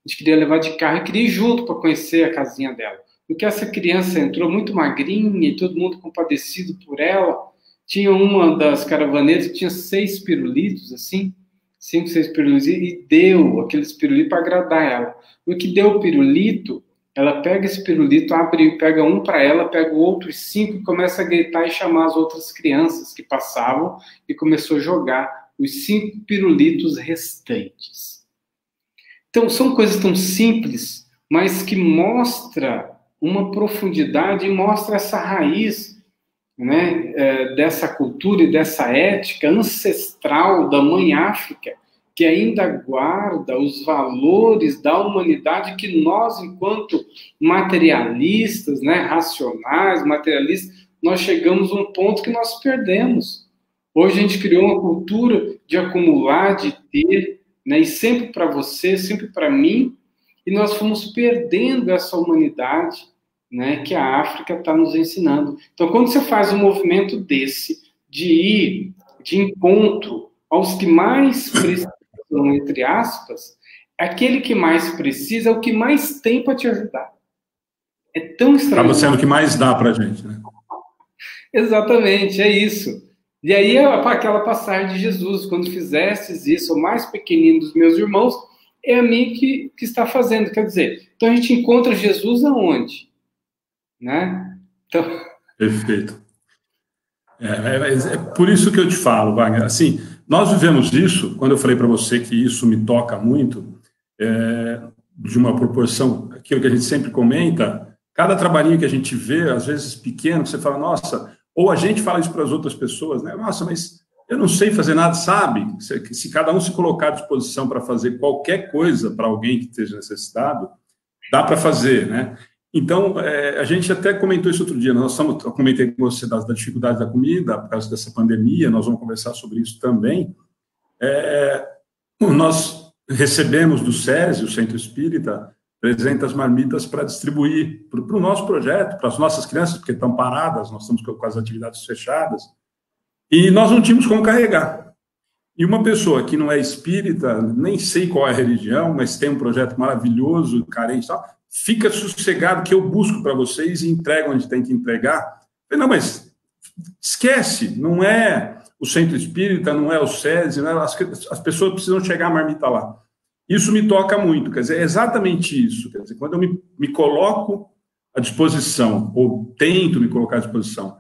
a gente queria levar de carro e queria ir junto para conhecer a casinha dela. Porque essa criança entrou muito magrinha e todo mundo compadecido por ela. Tinha uma das caravaneiras que tinha 6 pirulitos, assim, 5, 6 pirulitos, e deu aqueles pirulitos para agradar ela. O que deu o pirulito ela pega esse pirulito, abre, pega um para ela, pega o outros 5 e começa a gritar e chamar as outras crianças que passavam e começou a jogar os 5 pirulitos restantes. Então, são coisas tão simples, mas que mostra uma profundidade e mostra essa raiz, né, dessa cultura e dessa ética ancestral da Mãe África, que ainda guarda os valores da humanidade que nós, enquanto materialistas, né, racionais, materialistas, nós chegamos a um ponto que nós perdemos. Hoje a gente criou uma cultura de acumular, de ter, né, e sempre para você, sempre para mim, e nós fomos perdendo essa humanidade, né, que a África está nos ensinando. Então, quando você faz um movimento desse, de ir de encontro aos que mais precisam, entre aspas, aquele que mais precisa é o que mais tem para te ajudar. É tão extraordinário. Acaba sendo o que mais dá para a gente, né? Exatamente, é isso. E aí é aquela passagem de Jesus, quando fizestes isso, o mais pequenino dos meus irmãos, é a mim que está fazendo. Quer dizer, então a gente encontra Jesus aonde? Né? Então... Perfeito. É por isso que eu te falo, Wagner. Assim, nós vivemos isso, quando eu falei para você que isso me toca muito, de uma proporção, aquilo que a gente sempre comenta, cada trabalhinho que a gente vê, às vezes pequeno, que você fala, nossa, ou a gente fala isso para as outras pessoas, né? Nossa, mas eu não sei fazer nada, sabe? Se cada um se colocar à disposição para fazer qualquer coisa para alguém que esteja necessitado, dá para fazer, né? Então, a gente até comentou isso outro dia, eu comentei com você da dificuldade da comida, por causa dessa pandemia, nós vamos conversar sobre isso também. Nós recebemos do SESI, o Centro Espírita, 300 marmitas para distribuir para o nosso projeto, para as nossas crianças, porque estão paradas, nós estamos com as atividades fechadas, e nós não tínhamos como carregar. E uma pessoa que não é espírita, nem sei qual é a religião, mas tem um projeto maravilhoso, carente e tal, fica sossegado que eu busco para vocês e entrego onde tem que entregar. Não, mas esquece, não é o Centro Espírita, não é o SESI, não é, as pessoas precisam chegar a marmita lá. Isso me toca muito, quer dizer, é exatamente isso. Quer dizer, quando eu me coloco à disposição, ou tento me colocar à disposição,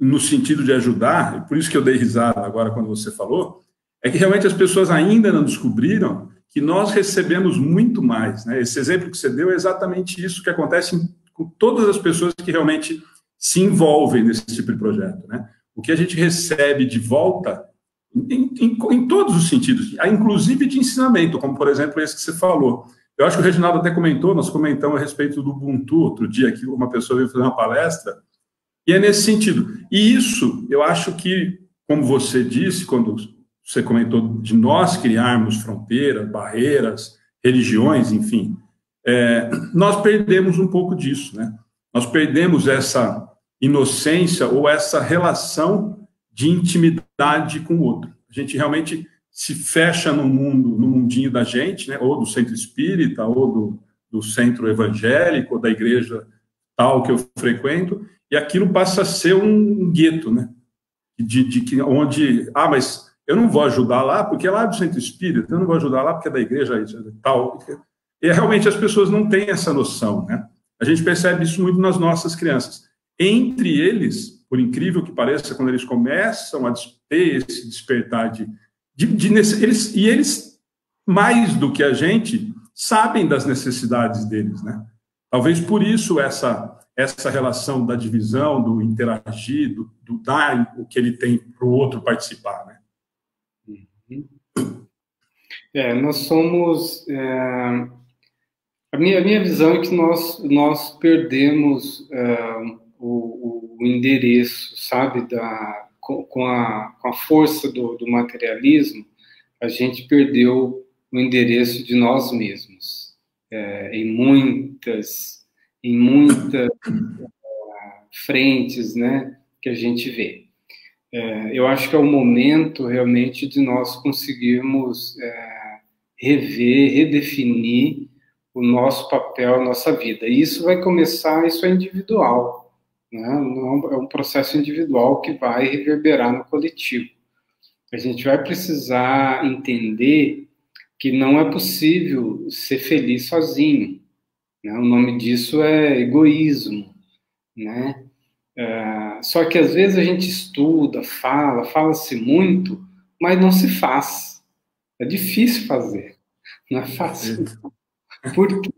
no sentido de ajudar, e por isso que eu dei risada agora quando você falou, é que realmente as pessoas ainda não descobriram que nós recebemos muito mais, né? Esse exemplo que você deu é exatamente isso que acontece com todas as pessoas que realmente se envolvem nesse tipo de projeto, né? O que a gente recebe de volta, em todos os sentidos, inclusive de ensinamento, como, por exemplo, esse que você falou. Eu acho que o Reginaldo até comentou, nós comentamos a respeito do Ubuntu, outro dia, que uma pessoa veio fazer uma palestra, e é nesse sentido. E isso, eu acho que, como você disse, quando você comentou de nós criarmos fronteiras, barreiras, religiões, enfim, nós perdemos um pouco disso, né? Nós perdemos essa inocência ou essa relação de intimidade com o outro. A gente realmente se fecha no mundo, no mundinho da gente, né? Ou do centro espírita, ou do centro evangélico, ou da igreja tal que eu frequento, e aquilo passa a ser um gueto, né? Onde, mas eu não vou ajudar lá porque é lá do centro espírita, eu não vou ajudar lá porque é da igreja tal. E realmente as pessoas não têm essa noção, né? A gente percebe isso muito nas nossas crianças. Entre eles, por incrível que pareça, quando eles começam a ter esse despertar eles, mais do que a gente, sabem das necessidades deles, né? Talvez por isso essa relação da divisão, do interagir, do dar o que ele tem para o outro participar, né? Nós somos... A minha visão é que nós perdemos o endereço, sabe, com a força do materialismo, a gente perdeu o endereço de nós mesmos. Em muitas frentes, né, que a gente vê. Eu acho que é o momento realmente de nós conseguirmos rever, redefinir o nosso papel, a nossa vida. E isso vai começar, isso é individual, né? É um processo individual que vai reverberar no coletivo. A gente vai precisar entender que não é possível ser feliz sozinho, né? O nome disso é egoísmo, né? Só que às vezes a gente estuda, fala-se muito, mas não se faz. É difícil fazer, não é fácil. Por quê?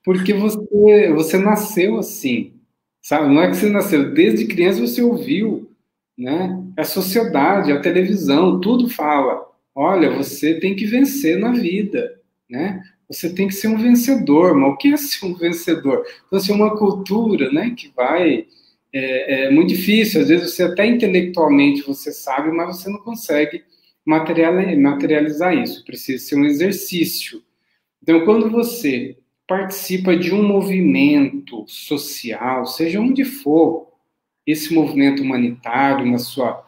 Porque você nasceu assim, sabe? Não é que você nasceu, desde criança você ouviu, né? A sociedade, a televisão, tudo fala. Olha, você tem que vencer na vida, né? Você tem que ser um vencedor. Mas o que é ser um vencedor? Então, assim, uma cultura, né, que vai... É muito difícil. Às vezes, você até intelectualmente você sabe, mas você não consegue materializar isso. Precisa ser um exercício. Então, quando você participa de um movimento social, seja onde for, esse movimento humanitário na sua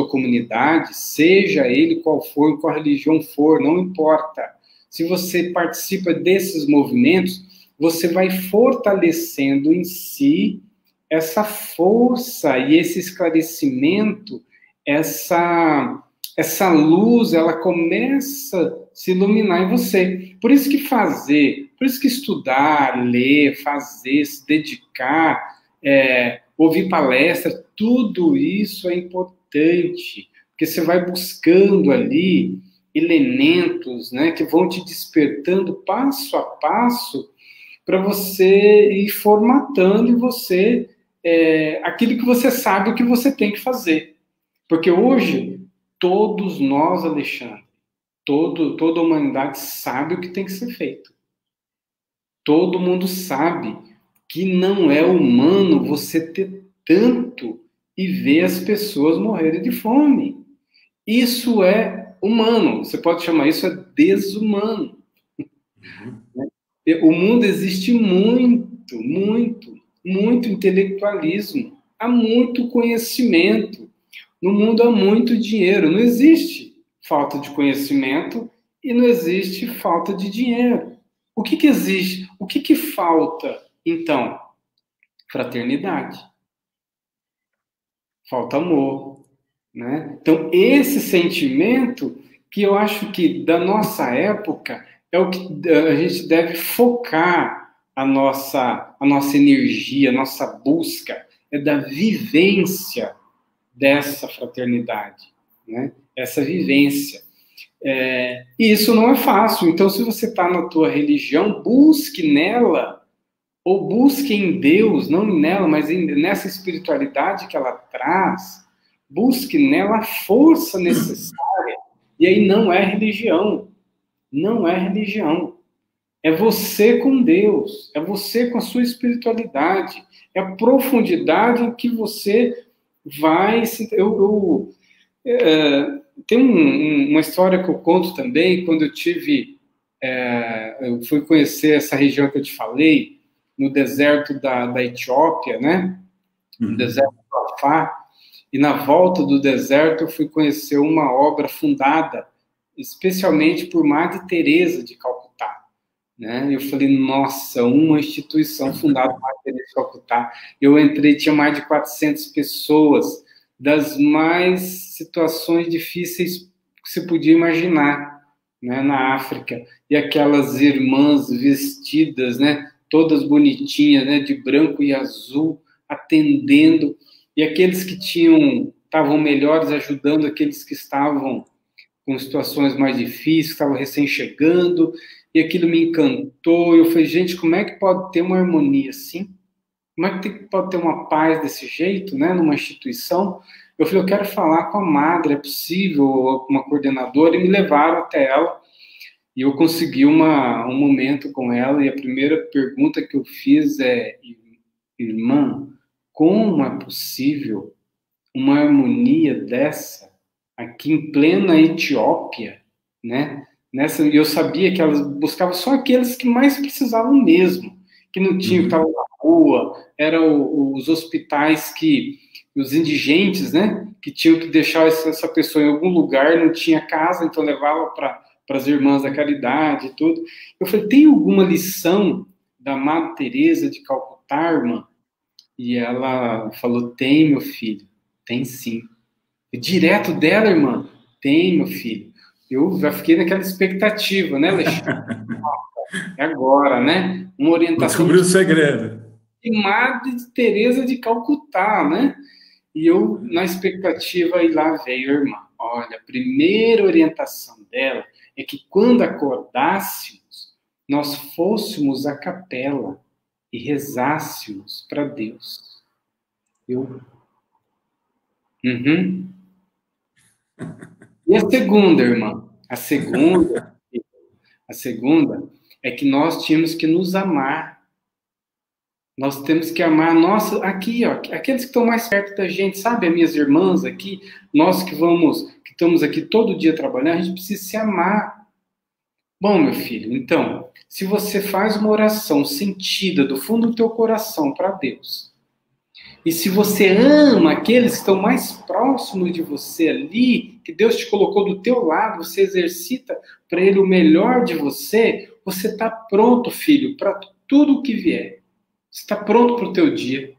comunidade, seja ele qual for, qual religião for, não importa. Se você participa desses movimentos, você vai fortalecendo em si essa força e esse esclarecimento, essa luz, ela começa a se iluminar em você. Por isso que estudar, ler, fazer, se dedicar, ouvir palestra, tudo isso é importante, porque você vai buscando ali elementos, né, que vão te despertando passo a passo para você ir formatando em você aquilo que você sabe o que você tem que fazer. Porque hoje, todos nós, Alexandre, toda a humanidade sabe o que tem que ser feito. Todo mundo sabe que não é humano você ter tanto e ver as pessoas morrerem de fome. Isso é humano. Você pode chamar isso de desumano. O mundo existe muito intelectualismo. Há muito conhecimento. No mundo há muito dinheiro. Não existe falta de conhecimento e não existe falta de dinheiro. O que existe? O que falta, então? Fraternidade. Falta amor, né? Então, esse sentimento que eu acho que da nossa época é o que a gente deve focar a nossa energia, a nossa busca, é da vivência dessa fraternidade, né? Essa vivência. E isso não é fácil. Então, se você está na tua religião, busque nela, ou busque em Deus, não nela, mas nessa espiritualidade que ela traz, busque nela a força necessária. E aí não é religião. Não é religião. É você com Deus. É você com a sua espiritualidade. É a profundidade em que você vai... Tem uma história que eu conto também, quando eu fui conhecer essa região que eu te falei, no deserto da Etiópia, né? No deserto do Afar, e na volta do deserto eu fui conhecer uma obra fundada especialmente por Madre Teresa de Calcutá, né? Eu falei, nossa, uma instituição fundada por Madre Teresa de Calcutá. Eu entrei, tinha mais de 400 pessoas, das mais situações difíceis que se podia imaginar, né, na África, e aquelas irmãs vestidas, né, todas bonitinhas, né, de branco e azul, atendendo, e aqueles que estavam melhores ajudando aqueles que estavam com situações mais difíceis, que estavam recém-chegando, e aquilo me encantou. Eu falei, gente, como é que pode ter uma harmonia assim? Como é que pode ter uma paz desse jeito, né, numa instituição? Eu falei, eu quero falar com a madre, é possível, uma coordenadora, e me levaram até ela, e eu consegui um momento com ela, e a primeira pergunta que eu fiz é, irmã, como é possível uma harmonia dessa aqui em plena Etiópia, né? E eu sabia que elas buscavam só aqueles que mais precisavam mesmo, que não tinham, que estavam na rua, eram os hospitais os indigentes, né? Que tinham que deixar essa pessoa em algum lugar, não tinha casa, então levava para as irmãs da caridade e tudo. Eu falei, tem alguma lição da Madre Teresa de Calcutá, irmã? E ela falou, tem, meu filho, tem sim. E direto dela, irmã, tem, meu filho. Eu já fiquei naquela expectativa, né, Alexandre? é agora, né? Uma orientação Descobriu o segredo. de Madre Teresa de Calcutá, né? E eu, na expectativa, e lá veio a irmã. Olha, a primeira orientação dela é que quando acordássemos, nós fôssemos à capela e rezássemos para Deus. Eu. Uhum. E a segunda, irmã? A segunda é que nós tínhamos que nos amar. Nós temos que amar nossa, aqui, ó, aqueles que estão mais perto da gente, sabe, as minhas irmãs aqui, nós que estamos aqui todo dia trabalhando, a gente precisa se amar. Bom, meu filho, então, se você faz uma oração sentida do fundo do teu coração para Deus, e se você ama aqueles que estão mais próximos de você ali, que Deus te colocou do teu lado, você exercita para Ele o melhor de você, você está pronto, filho, para tudo o que vier. Você está pronto para o teu dia.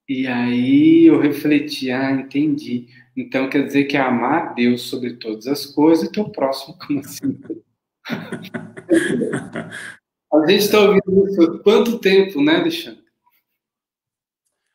E aí eu refleti, entendi. Então quer dizer que é amar a Deus sobre todas as coisas e teu próximo como assim? A gente está ouvindo isso há quanto tempo, né, Alexandre?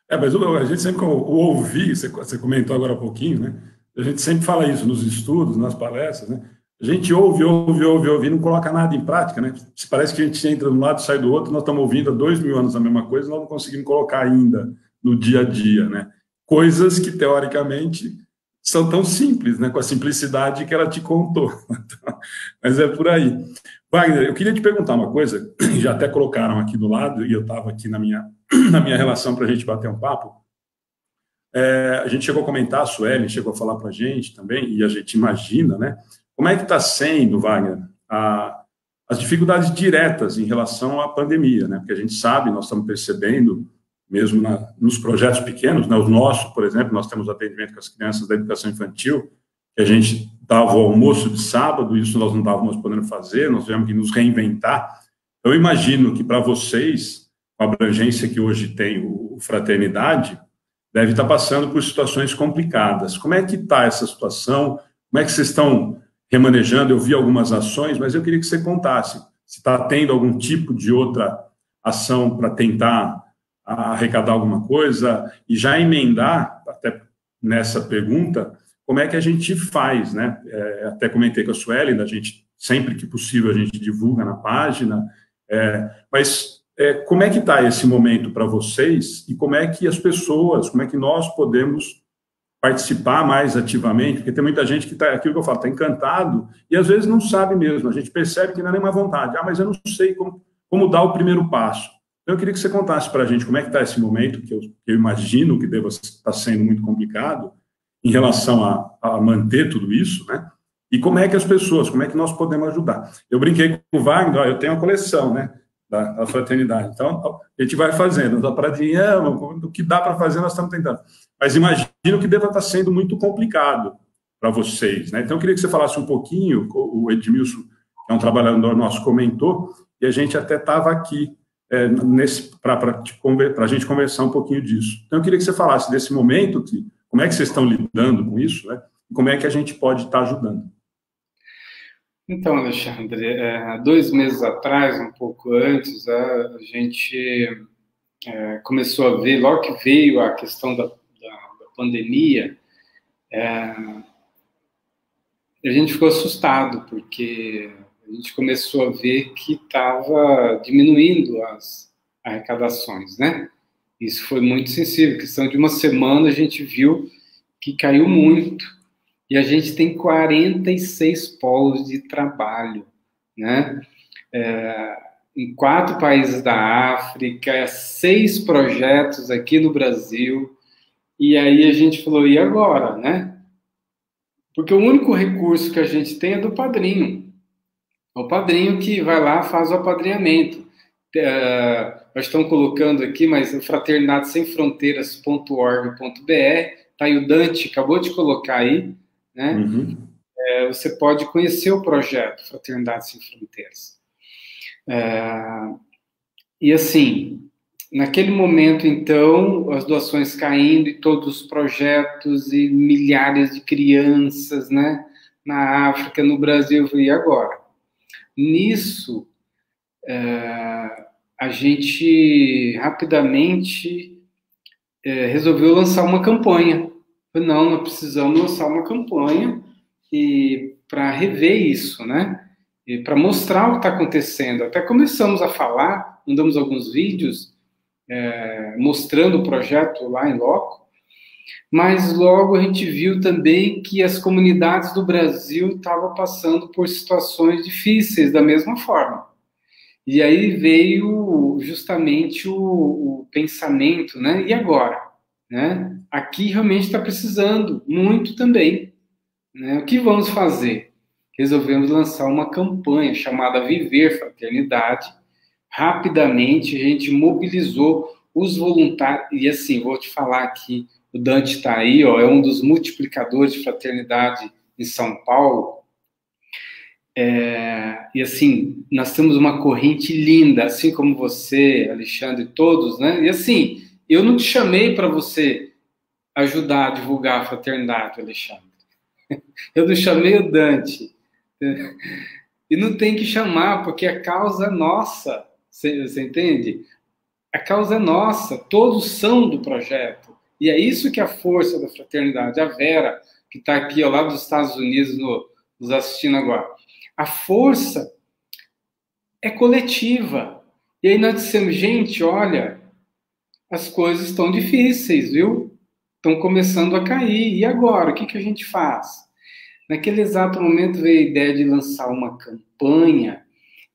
Mas a gente sempre, o ouvir, você comentou agora há pouquinho, né? A gente sempre fala isso nos estudos, nas palestras, né? A gente ouve, e não coloca nada em prática, né? Parece que a gente entra de um lado e sai do outro, nós estamos ouvindo há 2000 anos a mesma coisa, nós não conseguimos colocar ainda no dia a dia, né? Coisas que, teoricamente, são tão simples, né? Com a simplicidade que ela te contou. Mas é por aí. Wagner, eu queria te perguntar uma coisa, já até colocaram aqui do lado, e eu estava aqui na minha relação para a gente bater um papo. A gente chegou a comentar, a Sueli chegou a falar para a gente também, e a gente imagina, né? Como é que está sendo, Wagner, as dificuldades diretas em relação à pandemia, né? Porque a gente sabe, nós estamos percebendo, mesmo nos projetos pequenos, né? Os nossos, por exemplo, nós temos atendimento com as crianças da educação infantil, que a gente dava o almoço de sábado, isso nós não estávamos podendo fazer, nós tivemos que nos reinventar. Eu imagino que para vocês, com a abrangência que hoje tem o Fraternidade, deve estar passando por situações complicadas. Como é que está essa situação? Como é que vocês estão remanejando? Eu vi algumas ações, mas eu queria que você contasse se está tendo algum tipo de outra ação para tentar arrecadar alguma coisa e já emendar, até nessa pergunta, como é que a gente faz, né? Até comentei com a Sueli, a gente, sempre que possível, a gente divulga na página, mas como é que está esse momento para vocês e como é que as pessoas, como é que nós podemos participar mais ativamente, porque tem muita gente que está, aquilo que eu falo, está encantado e às vezes não sabe mesmo, a gente percebe que não é nenhuma vontade, mas eu não sei como dar o primeiro passo. Então, eu queria que você contasse para a gente como é que está esse momento, que eu imagino que deva estar sendo muito complicado, em relação a manter tudo isso, né? E como é que as pessoas, como é que nós podemos ajudar? Eu brinquei com o Wagner, eu tenho uma coleção, né? Da Fraternidade. Então, a gente vai fazendo, nós pratinhamos, o que dá para fazer, nós estamos tentando. Mas imagino que deva estar sendo muito complicado para vocês, né? Então, eu queria que você falasse um pouquinho, o Edmilson, que é um trabalhador nosso, comentou, e a gente até estava aqui para a gente conversar um pouquinho disso. Então, eu queria que você falasse desse momento, como é que vocês estão lidando com isso, né? E como é que a gente pode estar ajudando? Então, Alexandre, 2 meses atrás, um pouco antes, a gente começou a ver, logo que veio a questão da pandemia, a gente ficou assustado, porque a gente começou a ver que estava diminuindo as arrecadações, né? Isso foi muito sensível, questão de uma semana a gente viu que caiu muito. E a gente tem 46 polos de trabalho, né? Em 4 países da África, 6 projetos aqui no Brasil. E aí a gente falou, e agora, né? Porque o único recurso que a gente tem é do padrinho. O padrinho que vai lá faz o apadrinhamento. Nós estamos colocando aqui, mas o fraternidadesemfronteiras.org.br, tá aí o Dante, acabou de colocar aí, né? Uhum. Você pode conhecer o projeto Fraternidade Sem Fronteiras. E assim, naquele momento, então, as doações caindo e todos os projetos e milhares de crianças, né, na África, no Brasil, e agora? nisso, a gente rapidamente resolveu lançar uma campanha. Não, nós precisamos lançar uma campanha para rever isso, né? E para mostrar o que está acontecendo. Até começamos a falar, mandamos alguns vídeos mostrando o projeto lá em loco, mas logo a gente viu também que as comunidades do Brasil estavam passando por situações difíceis da mesma forma. E aí veio justamente o pensamento, né? E agora? Né? Aqui realmente está precisando muito também. Né? O que vamos fazer? Resolvemos lançar uma campanha chamada Viver Fraternidade. Rapidamente a gente mobilizou os voluntários. E assim, vou te falar aqui, o Dante está aí, ó, é um dos multiplicadores de fraternidade em São Paulo. E assim, nós temos uma corrente linda, assim como você, Alexandre, todos, né? E assim, eu não te chamei para você ajudar a divulgar a fraternidade, Alexandre. Eu não chamei o Dante. E não tem que chamar, porque a causa é nossa. Você entende? A causa é nossa. Todos são do projeto. E é isso que é a força da fraternidade. A Vera, que está aqui ao lado dos Estados Unidos, nos assistindo agora. A força é coletiva. E aí nós dissemos, gente, olha, as coisas estão difíceis, viu? Estão começando a cair. E agora? O que a gente faz? Naquele exato momento veio a ideia de lançar uma campanha.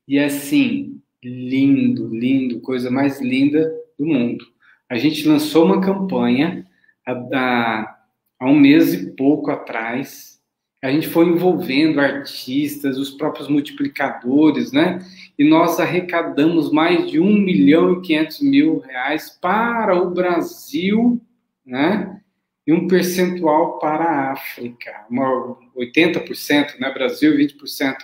E assim, lindo, lindo, coisa mais linda do mundo. A gente lançou uma campanha há um mês e pouco atrás. A gente foi envolvendo artistas, os próprios multiplicadores, né? E nós arrecadamos mais de R$1.500.000 para o Brasil, né? E um percentual para a África, 80%, né? Brasil, 20%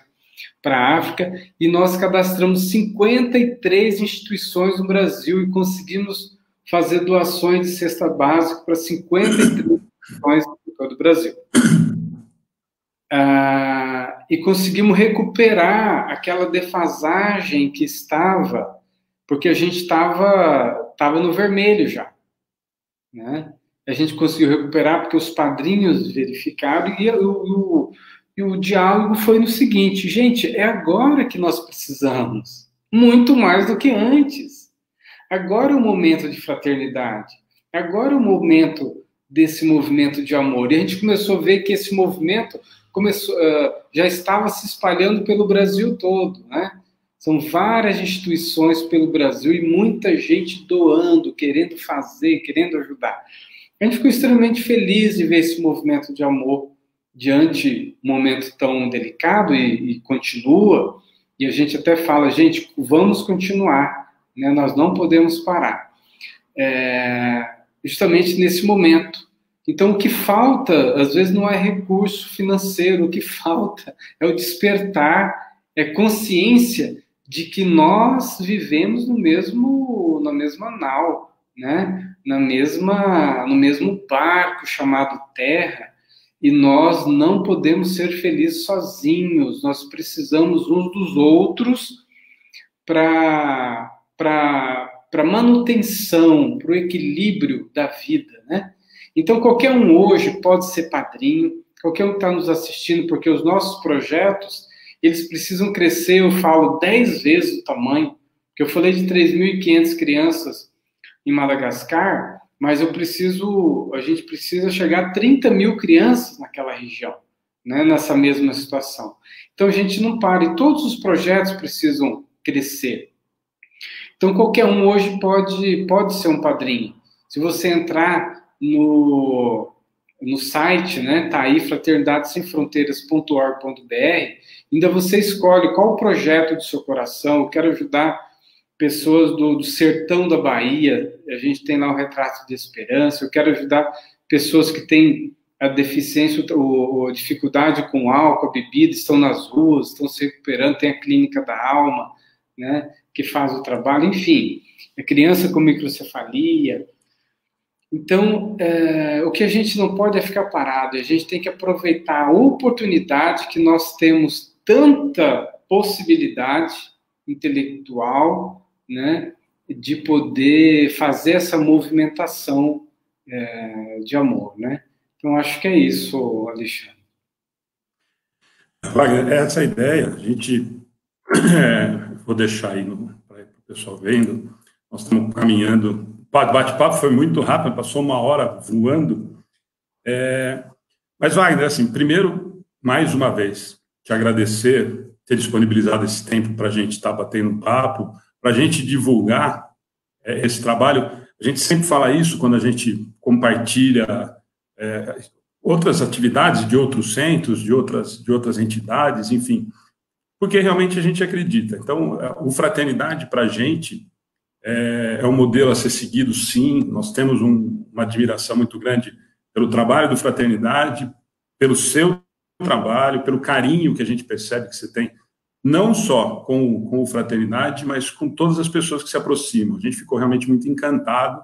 para a África. E nós cadastramos 53 instituições no Brasil e conseguimos fazer doações de cesta básica para 53 instituições em todo o Brasil. E conseguimos recuperar aquela defasagem que estava, porque a gente estava no vermelho já, né? A gente conseguiu recuperar porque os padrinhos verificaram e o diálogo foi no seguinte, gente, é agora que nós precisamos, muito mais do que antes. Agora é o momento de fraternidade, agora é o momento desse movimento de amor. E a gente começou a ver que esse movimento já estava se espalhando pelo Brasil todo, né? São várias instituições pelo Brasil e muita gente doando, querendo fazer, querendo ajudar. A gente ficou extremamente feliz de ver esse movimento de amor diante de um momento tão delicado e continua. E a gente até fala, gente, vamos continuar, né? Nós não podemos parar. Justamente nesse momento. Então, o que falta, às vezes, não é recurso financeiro, o que falta é o despertar, é consciência de que nós vivemos na mesma nau, né? No mesmo barco chamado Terra, e nós não podemos ser felizes sozinhos, nós precisamos uns dos outros para manutenção, para o equilíbrio da vida, né? Então, qualquer um hoje pode ser padrinho, qualquer um que está nos assistindo, porque os nossos projetos, eles precisam crescer, eu falo, 10 vezes o tamanho, porque eu falei de 3.500 crianças em Madagascar, mas a gente precisa chegar a 30.000 crianças naquela região, né, nessa mesma situação. Então, a gente não para, e todos os projetos precisam crescer. Então, qualquer um hoje pode ser um padrinho. Se você entrar no site, né, tá aí, fraternidadesemfronteiras.org.br, ainda você escolhe qual o projeto do seu coração. Eu quero ajudar pessoas do sertão da Bahia, a gente tem lá o Retrato de Esperança. Eu quero ajudar pessoas que têm a deficiência ou dificuldade com álcool, a bebida, estão nas ruas, estão se recuperando, tem a Clínica da Alma, né, que faz o trabalho, enfim, a criança com microcefalia. Então, o que a gente não pode é ficar parado, a gente tem que aproveitar a oportunidade que nós temos tanta possibilidade intelectual, né, de poder fazer essa movimentação de amor, né? Então, acho que é isso, Alexandre. Wagner, essa ideia, a gente, vou deixar aí para o pessoal vendo, nós estamos caminhando, o bate-papo foi muito rápido, passou 1 hora voando, mas, Wagner, assim, primeiro, mais uma vez, te agradecer, ter disponibilizado esse tempo para a gente estar batendo um papo, para a gente divulgar esse trabalho. A gente sempre fala isso quando a gente compartilha outras atividades de outros centros, de outras entidades, enfim, porque realmente a gente acredita. Então, o Fraternidade, para a gente, é um modelo a ser seguido, sim. Nós temos uma admiração muito grande pelo trabalho do Fraternidade, pelo seu trabalho, pelo carinho que a gente percebe que você tem, não só com o Fraternidade, mas com todas as pessoas que se aproximam. A gente ficou realmente muito encantado.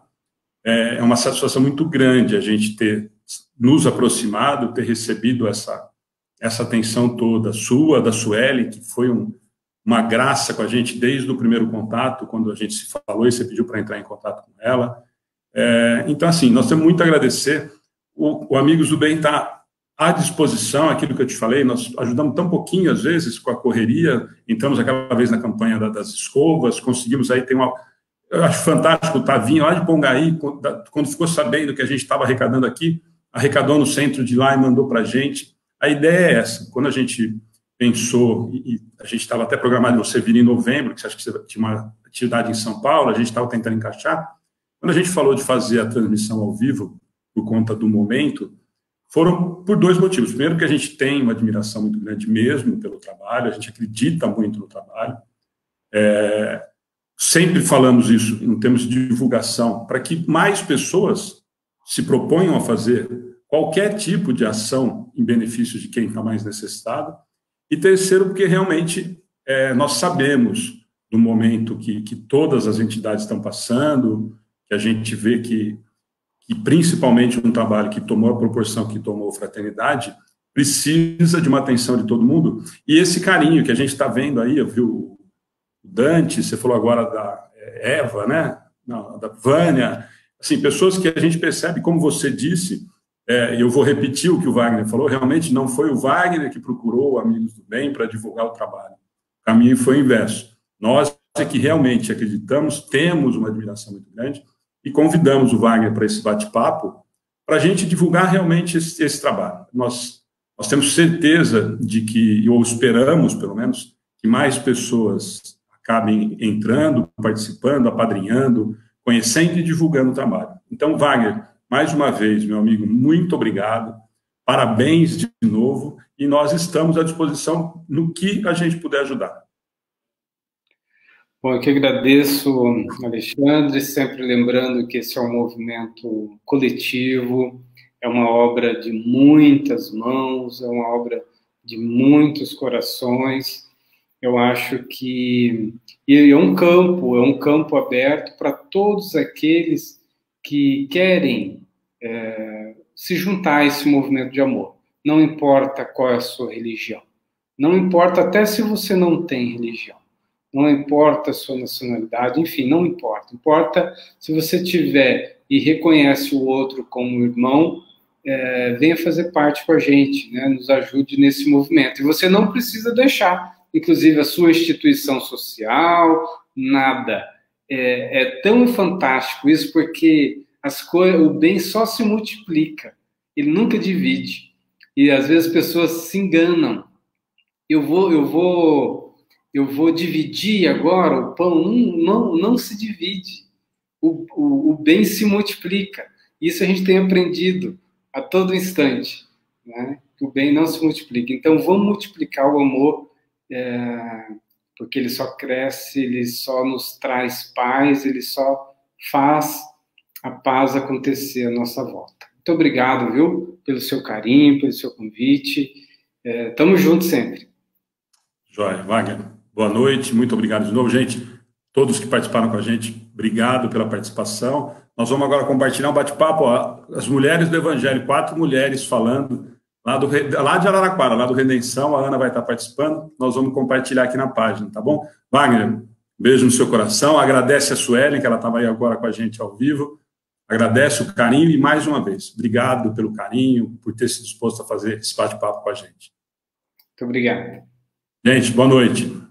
É uma satisfação muito grande a gente ter nos aproximado, ter recebido essa atenção toda sua, da Sueli, que foi uma graça com a gente desde o primeiro contato, quando a gente se falou e você pediu para entrar em contato com ela. Então, assim, nós temos muito a agradecer. O Amigos do Bem está à disposição, aquilo que eu te falei, nós ajudamos tão pouquinho, às vezes, com a correria, entramos aquela vez na campanha das escovas, conseguimos aí, eu acho fantástico o Tavinho, lá de Pongaí, quando ficou sabendo que a gente estava arrecadando aqui, arrecadou no centro de lá e mandou para a gente. A ideia é essa, quando a gente pensou, e a gente estava até programado você vir em novembro, que você acha que você tinha uma atividade em São Paulo, a gente estava tentando encaixar, quando a gente falou de fazer a transmissão ao vivo, por conta do momento, foram por 2 motivos. Primeiro, que a gente tem uma admiração muito grande mesmo pelo trabalho, a gente acredita muito no trabalho. Sempre falamos isso em termos de divulgação, para que mais pessoas se proponham a fazer qualquer tipo de ação em benefício de quem está mais necessitado. E terceiro, porque realmente nós sabemos do momento que todas as entidades estão passando, que a gente vê que principalmente um trabalho que tomou a proporção que tomou a Fraternidade, precisa de uma atenção de todo mundo. E esse carinho que a gente está vendo aí, eu vi o Dante, você falou agora da Eva, né? Não, da Vânia, assim, pessoas que a gente percebe, como você disse, eu vou repetir o que o Wagner falou, realmente não foi o Wagner que procurou o Amigos do Bem para divulgar o trabalho. O caminho foi o inverso. Nós é que realmente acreditamos, temos uma admiração muito grande, e convidamos o Wagner para esse bate-papo, para a gente divulgar realmente esse trabalho. Nós temos certeza de que, ou esperamos, pelo menos, que mais pessoas acabem entrando, participando, apadrinhando, conhecendo e divulgando o trabalho. Então, Wagner, mais uma vez, meu amigo, muito obrigado, parabéns de novo, e nós estamos à disposição no que a gente puder ajudar. Bom, eu que agradeço, Alexandre, sempre lembrando que esse é um movimento coletivo, é uma obra de muitas mãos, é uma obra de muitos corações. Eu acho que é um campo aberto para todos aqueles que querem se juntar a esse movimento de amor. Não importa qual é a sua religião, não importa até se você não tem religião. Não importa a sua nacionalidade, enfim, não importa. Importa se você tiver e reconhece o outro como irmão, venha fazer parte com a gente, né? Nos ajude nesse movimento. E você não precisa deixar, inclusive, a sua instituição social, nada. É tão fantástico isso, porque o bem só se multiplica, ele nunca divide. E, às vezes, as pessoas se enganam. Eu vou dividir agora o pão. Não se divide. O bem se multiplica. Isso a gente tem aprendido a todo instante, né? Que o bem não se multiplica. Então, vamos multiplicar o amor, porque ele só cresce, ele só nos traz paz, ele só faz a paz acontecer à nossa volta. Muito obrigado, viu? Pelo seu carinho, pelo seu convite. Tamo junto sempre. Joia, Wagner. Boa noite, muito obrigado de novo, gente. Todos que participaram com a gente, obrigado pela participação. Nós vamos agora compartilhar um bate-papo, as mulheres do Evangelho, 4 mulheres falando lá de Araraquara, lá do Redenção, a Ana vai estar participando, nós vamos compartilhar aqui na página, tá bom? Wagner, beijo no seu coração, agradece a Suelen, que ela estava aí agora com a gente ao vivo, agradece o carinho e, mais uma vez, obrigado pelo carinho, por ter se disposto a fazer esse bate-papo com a gente. Muito obrigado. Gente, boa noite.